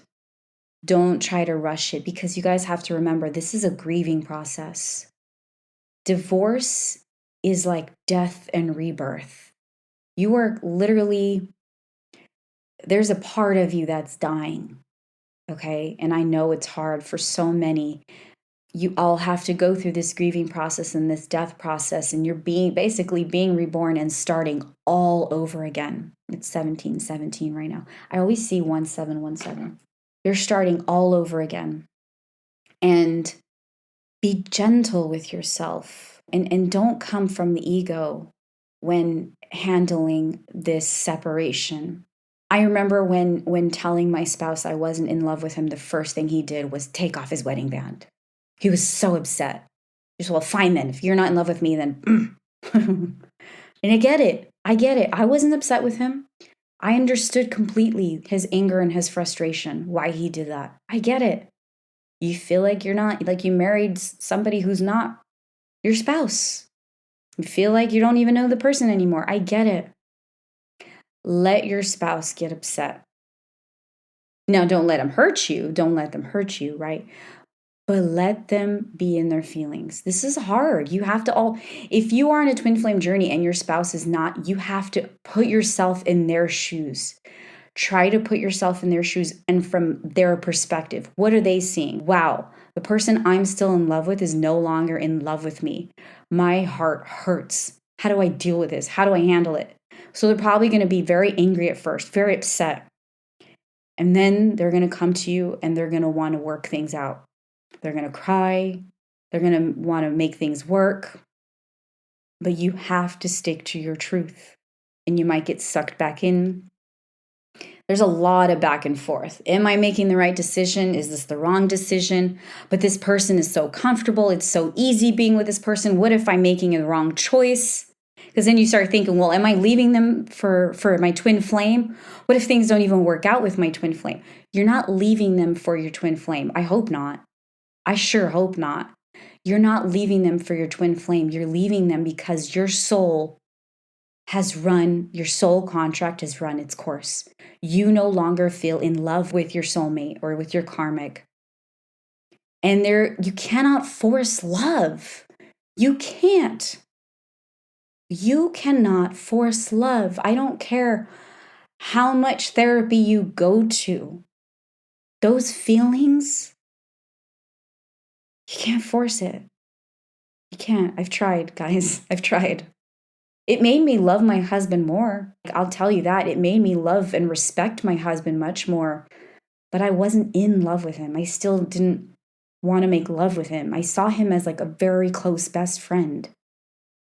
Don't try to rush it, because you guys have to remember, this is a grieving process. Divorce is like death and rebirth. You are literally, there's a part of you that's dying, okay? And I know it's hard for so many. You all have to go through this grieving process and this death process, and you're basically being reborn and starting all over again. It's 1717 right now. I always see 1717. You're starting all over again. And be gentle with yourself, and don't come from the ego when handling this separation. I remember when telling my spouse I wasn't in love with him, the first thing he did was take off his wedding band. He was so upset. He said, well, fine then. If you're not in love with me, then. And I get it. I wasn't upset with him. I understood completely his anger and his frustration, why he did that. I get it. You feel like you're not, like you married somebody who's not your spouse. You feel like you don't even know the person anymore. I get it. Let your spouse get upset. Now, don't let them hurt you. Don't let them hurt you, right? But let them be in their feelings. This is hard. You have to if you are on a twin flame journey and your spouse is not, you have to put yourself in their shoes. Try to put yourself in their shoes and from their perspective. What are they seeing? Wow, the person I'm still in love with is no longer in love with me. My heart hurts. How do I deal with this? How do I handle it? So they're probably going to be very angry at first, very upset. And then they're going to come to you and they're going to want to work things out. They're going to cry. They're going to want to make things work. But you have to stick to your truth. And you might get sucked back in. There's a lot of back and forth. Am I making the right decision? Is this the wrong decision? But this person is so comfortable. It's so easy being with this person. What if I'm making the wrong choice? Because then you start thinking, well, am I leaving them for my twin flame? What if things don't even work out with my twin flame? You're not leaving them for your twin flame. I hope not. I sure hope not. You're not leaving them for your twin flame. You're leaving them because your soul contract has run its course. You no longer feel in love with your soulmate or with your karmic. And you cannot force love. You can't. You cannot force love. I don't care how much therapy you go to. Those feelings, you can't force it. You can't. I've tried, guys. I've tried. It made me love my husband more. I'll tell you that. It made me love and respect my husband much more. But I wasn't in love with him. I still didn't want to make love with him. I saw him as like a very close best friend.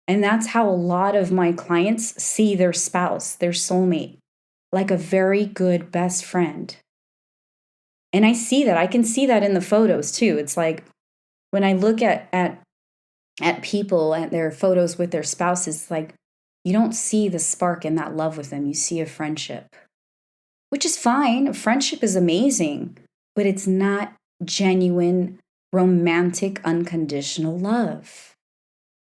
And that's how a lot of my clients see their spouse, their soulmate, like a very good best friend. And I see that. I can see that in the photos too. It's like when I look at people at their photos with their spouses, like you don't see the spark and that love with them. You see a friendship, which is fine. A friendship is amazing, but it's not genuine, romantic, unconditional love.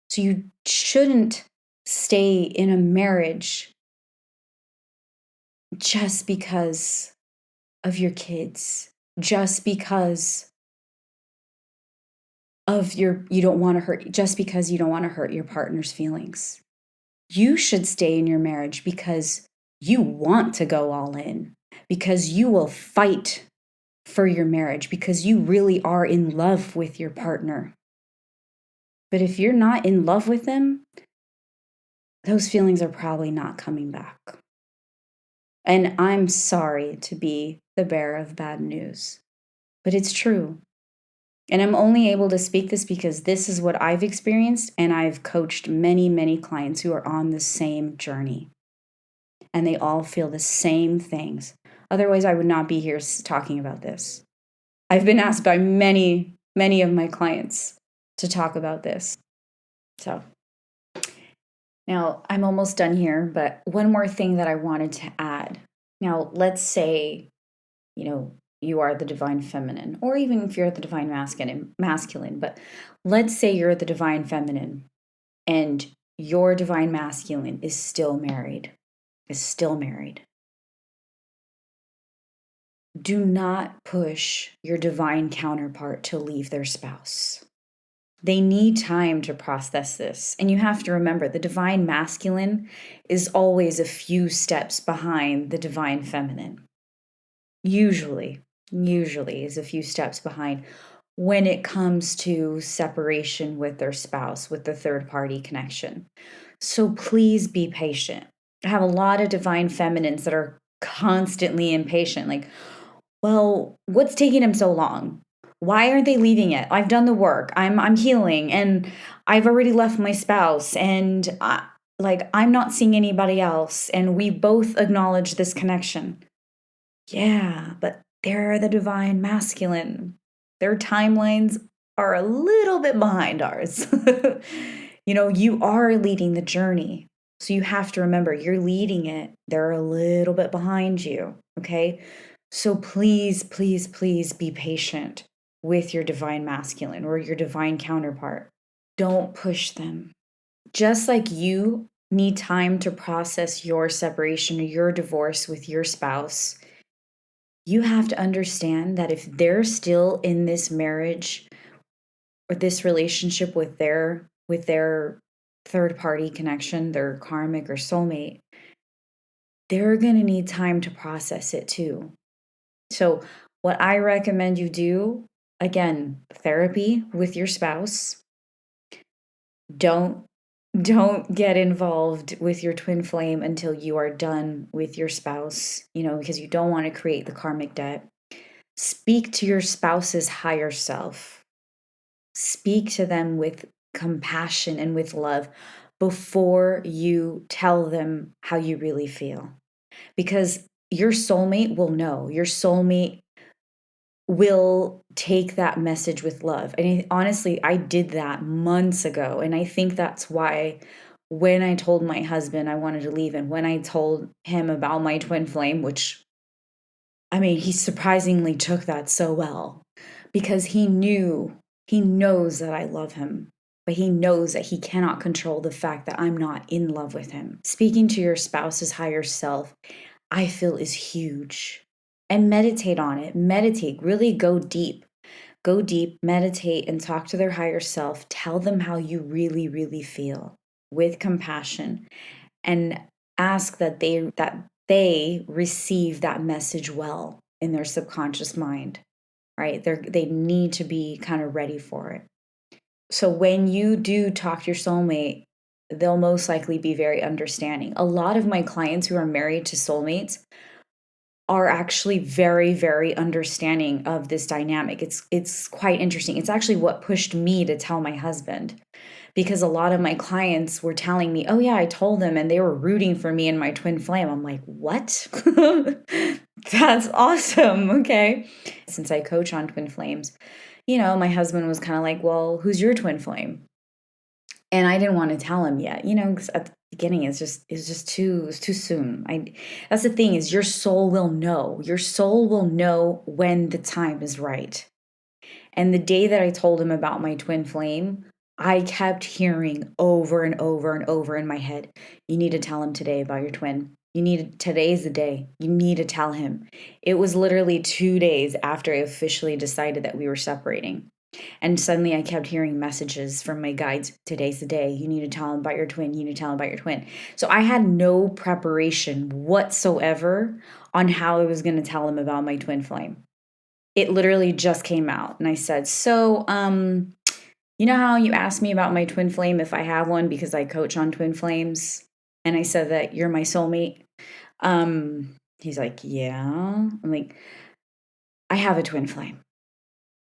So you shouldn't stay in a marriage just because of your kids, just because of just because you don't want to hurt your partner's feelings. You should stay in your marriage because you want to go all in, because you will fight for your marriage, because you really are in love with your partner. But if you're not in love with them, those feelings are probably not coming back. And I'm sorry to be the bearer of bad news, but it's true. And I'm only able to speak this because this is what I've experienced, and I've coached many, many clients who are on the same journey. And they all feel the same things. Otherwise, I would not be here talking about this. I've been asked by many, many of my clients to talk about this. So now I'm almost done here, but one more thing that I wanted to add. Now, let's say, you are the divine feminine, or even if you're the divine masculine, but let's say you're the divine feminine and your divine masculine is still married. Do not push your divine counterpart to leave their spouse. They need time to process this. And you have to remember, the divine masculine is always a few steps behind the divine feminine. Usually is a few steps behind when it comes to separation with their spouse, with the third party connection. So please be patient. I have a lot of divine feminines that are constantly impatient. Like, well, what's taking them so long? Why aren't they leaving it? I've done the work. I'm healing, and I've already left my spouse, and I'm not seeing anybody else, and we both acknowledge this connection. Yeah, but they're the divine masculine. Their timelines are a little bit behind ours. You are leading the journey. So you have to remember you're leading it. They're a little bit behind you. Okay. So please, please, please be patient with your divine masculine or your divine counterpart. Don't push them. Just like you need time to process your separation or your divorce with your spouse, you have to understand that if they're still in this marriage or this relationship with their third party connection, their karmic or soulmate, they're going to need time to process it too. So, what I recommend you do, again, therapy with your spouse. Don't don't get involved with your twin flame until you are done with your spouse, because you don't want to create the karmic debt. Speak to your spouse's higher self. Speak to them with compassion and with love before you tell them how you really feel. Because your soulmate will know. Your soulmate will take that message with love. And honestly, I did that months ago. And I think that's why when I told my husband I wanted to leave, and when I told him about my twin flame, which, I mean, he surprisingly took that so well, because he knows that I love him, but he knows that he cannot control the fact that I'm not in love with him. Speaking to your spouse's higher self, I feel, is huge. And meditate on it. Meditate, really go deep. Go deep, meditate, and talk to their higher self. Tell them how you really, really feel with compassion, and ask that they receive that message well in their subconscious mind, right? They need to be kind of ready for it. So when you do talk to your soulmate, they'll most likely be very understanding. A lot of my clients who are married to soulmates are actually very, very understanding of this dynamic. It's quite interesting. It's actually what pushed me to tell my husband, because a lot of my clients were telling me, "Oh yeah, I told them," and they were rooting for me and my twin flame. I'm like, "What?" That's awesome. Okay. Since I coach on twin flames, my husband was kind of like, "Well, who's your twin flame?" And I didn't want to tell him yet, 'cause at the beginning it's too soon. That's the thing, is your soul will know. Your soul will know when the time is right. And the day that I told him about my twin flame, I kept hearing over and over and over in my head, "You need to tell him today about your twin. Today's the day. You need to tell him." It was literally 2 days after I officially decided that we were separating. And suddenly I kept hearing messages from my guides. "Today's the day. You need to tell him about your twin. You need to tell him about your twin." So I had no preparation whatsoever on how I was going to tell him about my twin flame. It literally just came out. And I said, "So, you know how you asked me about my twin flame, if I have one, because I coach on twin flames? And I said that you're my soulmate." He's like, "Yeah." I'm like, "I have a twin flame."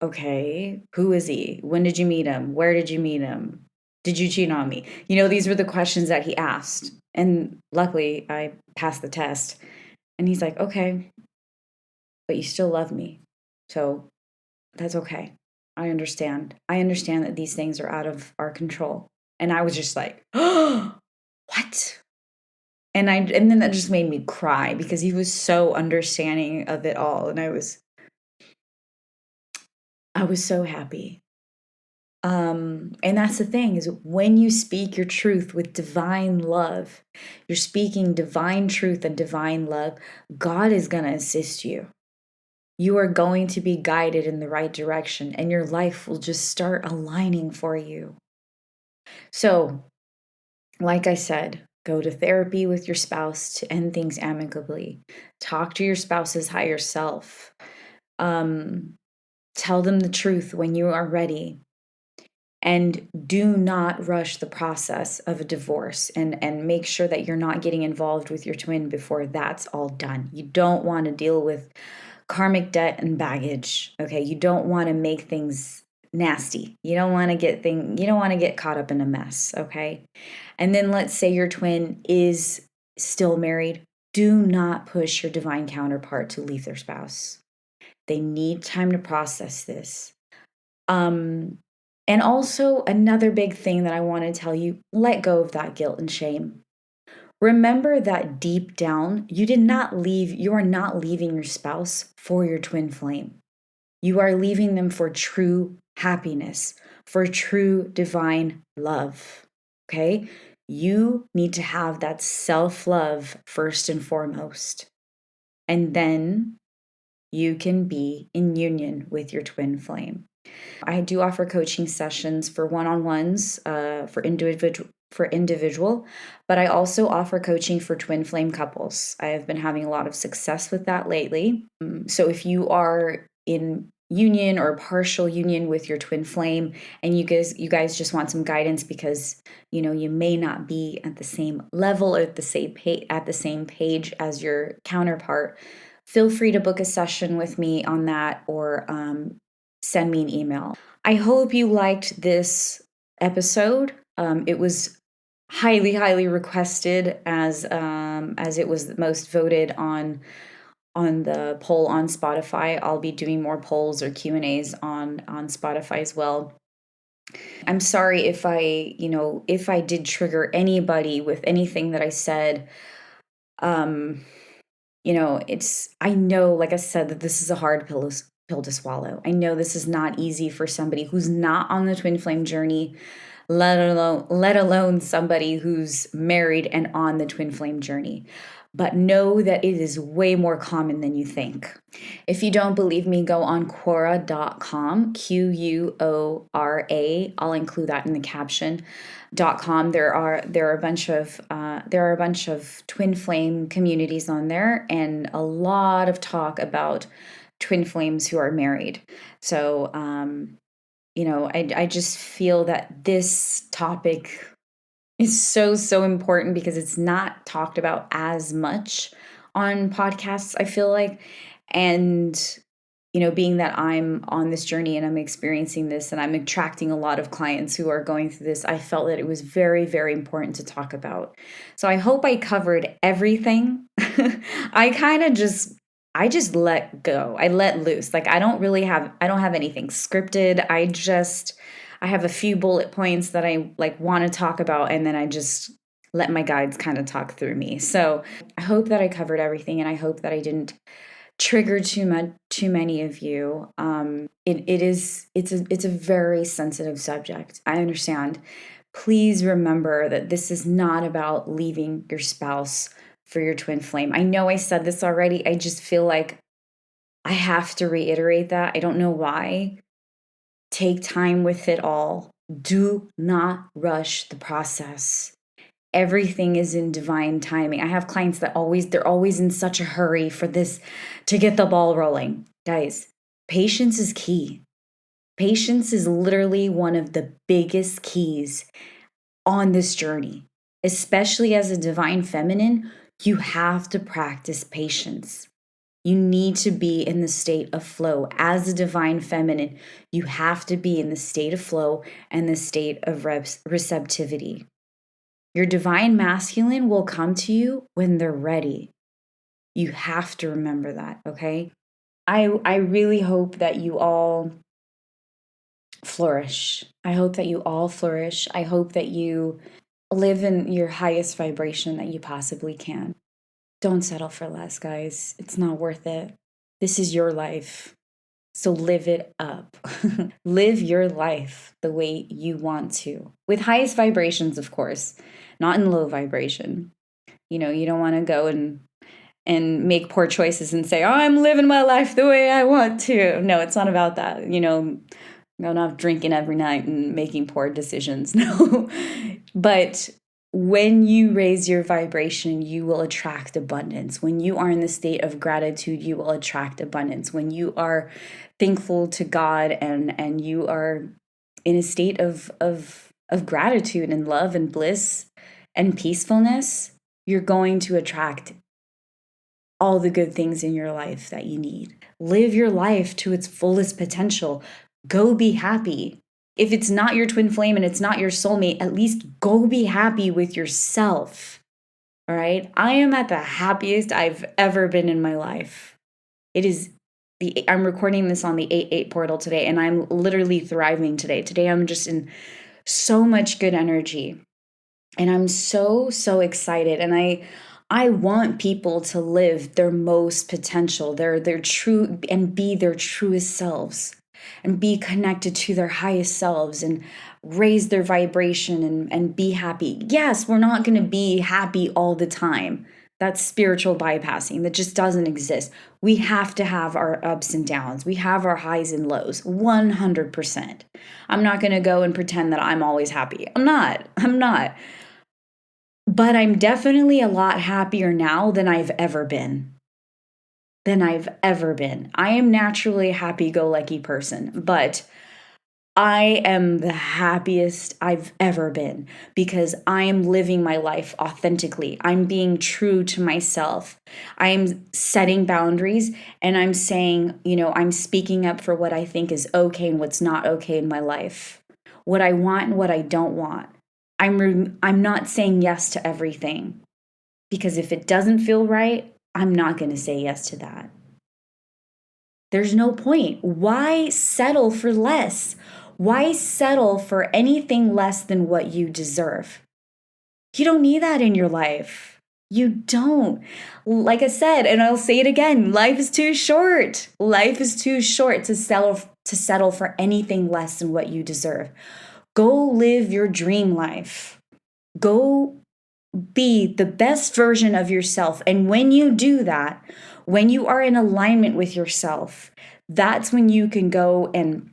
"Okay, who is he? When did you meet him? Where did you meet him? Did you cheat on me?" These were the questions that he asked. And luckily, I passed the test. And he's like, "Okay, but you still love me. So that's okay. I understand. I understand that these things are out of our control." And I was just like, "Oh, what?" And then that just made me cry, because he was so understanding of it all. And I was so happy. And that's the thing, is when you speak your truth with divine love, you're speaking divine truth and divine love, God is going to assist you. You are going to be guided in the right direction, and your life will just start aligning for you. So, like I said, go to therapy with your spouse to end things amicably. Talk to your spouse's higher self. Tell them the truth when you are ready. And do not rush the process of a divorce, and make sure that you're not getting involved with your twin before that's all done. You don't want to deal with karmic debt and baggage. Okay, you don't want to make things nasty. You don't want to get caught up in a mess, okay? And then let's say your twin is still married. Do not push your divine counterpart to leave their spouse. They need time to process this. And also, another big thing that I want to tell you, let go of that guilt and shame. Remember that deep down, you are not leaving your spouse for your twin flame. You are leaving them for true happiness, for true divine love. Okay? You need to have that self-love first and foremost. And then you can be in union with your twin flame. I do offer coaching sessions for one-on-ones, for for individual, but I also offer coaching for twin flame couples. I have been having a lot of success with that lately. So if you are in union or partial union with your twin flame and you guys just want some guidance because you may not be at the same level or at the same page as your counterpart, feel free to book a session with me on that, or send me an email. I hope you liked this episode. It was highly, highly requested as it was the most voted on the poll on Spotify. I'll be doing more polls or Q&As on Spotify as well. I'm sorry if I did trigger anybody with anything that I said. I know, like I said, that this is a hard pill to swallow. I know this is not easy for somebody who's not on the twin flame journey, let alone somebody who's married and on the twin flame journey. But know that it is way more common than you think. If you don't believe me, go on Quora.com, Quora. I'll include that in the caption. .com. There are a bunch of twin flame communities on there, and a lot of talk about twin flames who are married. So I just feel that this topic is so important because it's not talked about as much on podcasts, I feel like. And being that I'm on this journey and I'm experiencing this and I'm attracting a lot of clients who are going through this, I felt that it was very, very important to talk about. So I hope I covered everything. I just let go. I let loose. Like I don't have anything scripted. I have a few bullet points that I want to talk about, and then I just let my guides kind of talk through me. So I hope that I covered everything, and I hope that I didn't trigger too many of you. It's a very sensitive subject. I understand. Please remember that this is not about leaving your spouse for your twin flame. I know I said this already. I just feel like I have to reiterate that. I don't know why. Take time with it all. Do not rush the process. Everything is in divine timing. I have clients that they're always in such a hurry for this to get the ball rolling. Guys, patience is key. Patience is literally one of the biggest keys on this journey. Especially as a divine feminine, you have to practice patience. You need to be in the state of flow. As a divine feminine, you have to be in the state of flow and the state of receptivity. Your divine masculine will come to you when they're ready. You have to remember that, okay? I really hope that you all flourish. I hope that you all flourish. I hope that you live in your highest vibration that you possibly can. Don't settle for less, guys. It's not worth it. This is your life. So live it up. Live your life the way you want to. With highest vibrations, of course, not in low vibration. You don't want to go and make poor choices and say, "Oh, I'm living my life the way I want to." No, it's not about that. I'm not drinking every night and making poor decisions. No. But when you raise your vibration, you will attract abundance. When you are in the state of gratitude, you will attract abundance. When you are thankful to God and you are in a state of gratitude and love and bliss and peacefulness, you're going to attract all the good things in your life that you need. Live your life to its fullest potential. Go be happy. If it's not your twin flame and it's not your soulmate, at least go be happy with yourself. All right? I am at the happiest I've ever been in my life. I'm recording this on the 8/8 portal today, and I'm literally thriving today. Today I'm just in so much good energy. And I'm so excited. And I want people to live their most potential, their true, and be their truest selves, and be connected to their highest selves and raise their vibration and be happy. Yes, we're not going to be happy all the time. That's spiritual bypassing. That just doesn't exist. We have to have our ups and downs. We have our highs and lows, 100%. I'm not going to go and pretend that I'm always happy. I'm not. But I'm definitely a lot happier now than I've ever been. I am naturally a happy-go-lucky person, but I am the happiest I've ever been because I am living my life authentically. I'm being true to myself. I'm setting boundaries and I'm saying, I'm speaking up for what I think is okay and what's not okay in my life, what I want and what I don't want. I'm not saying yes to everything because if it doesn't feel right, I'm not going to say yes to that. There's no point. Why settle for less? Why settle for anything less than what you deserve? You don't need that in your life. You don't. Like I said, and I'll say it again, life is too short. Life is too short to settle for anything less than what you deserve. Go live your dream life. Go be the best version of yourself. And when you do that, when you are in alignment with yourself, that's when you can go and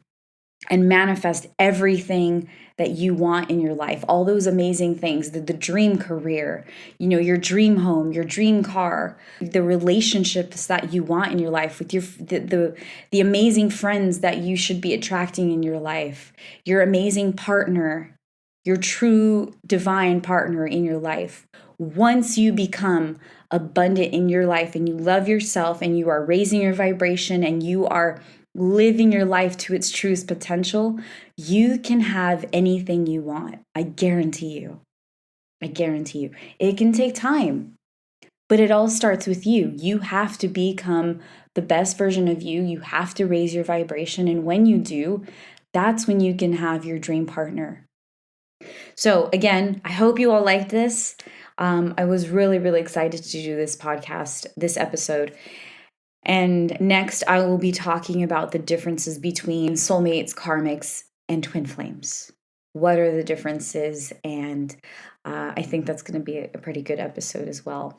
manifest everything that you want in your life, all those amazing things, the dream career, your dream home, your dream car, the relationships that you want in your life with the amazing friends that you should be attracting in your life, your amazing partner, your true divine partner in your life. Once you become abundant in your life and you love yourself and you are raising your vibration and you are living your life to its truest potential, you can have anything you want. I guarantee you. It can take time, but it all starts with you. You have to become the best version of you. You have to raise your vibration. And when you do, that's when you can have your dream partner. So again, I hope you all liked this. I was really, really excited to do this podcast, this episode. And next, I will be talking about the differences between soulmates, karmics, and twin flames. What are the differences? And I think that's going to be a pretty good episode as well.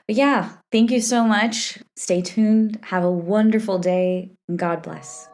But yeah, thank you so much. Stay tuned. Have a wonderful day. God bless.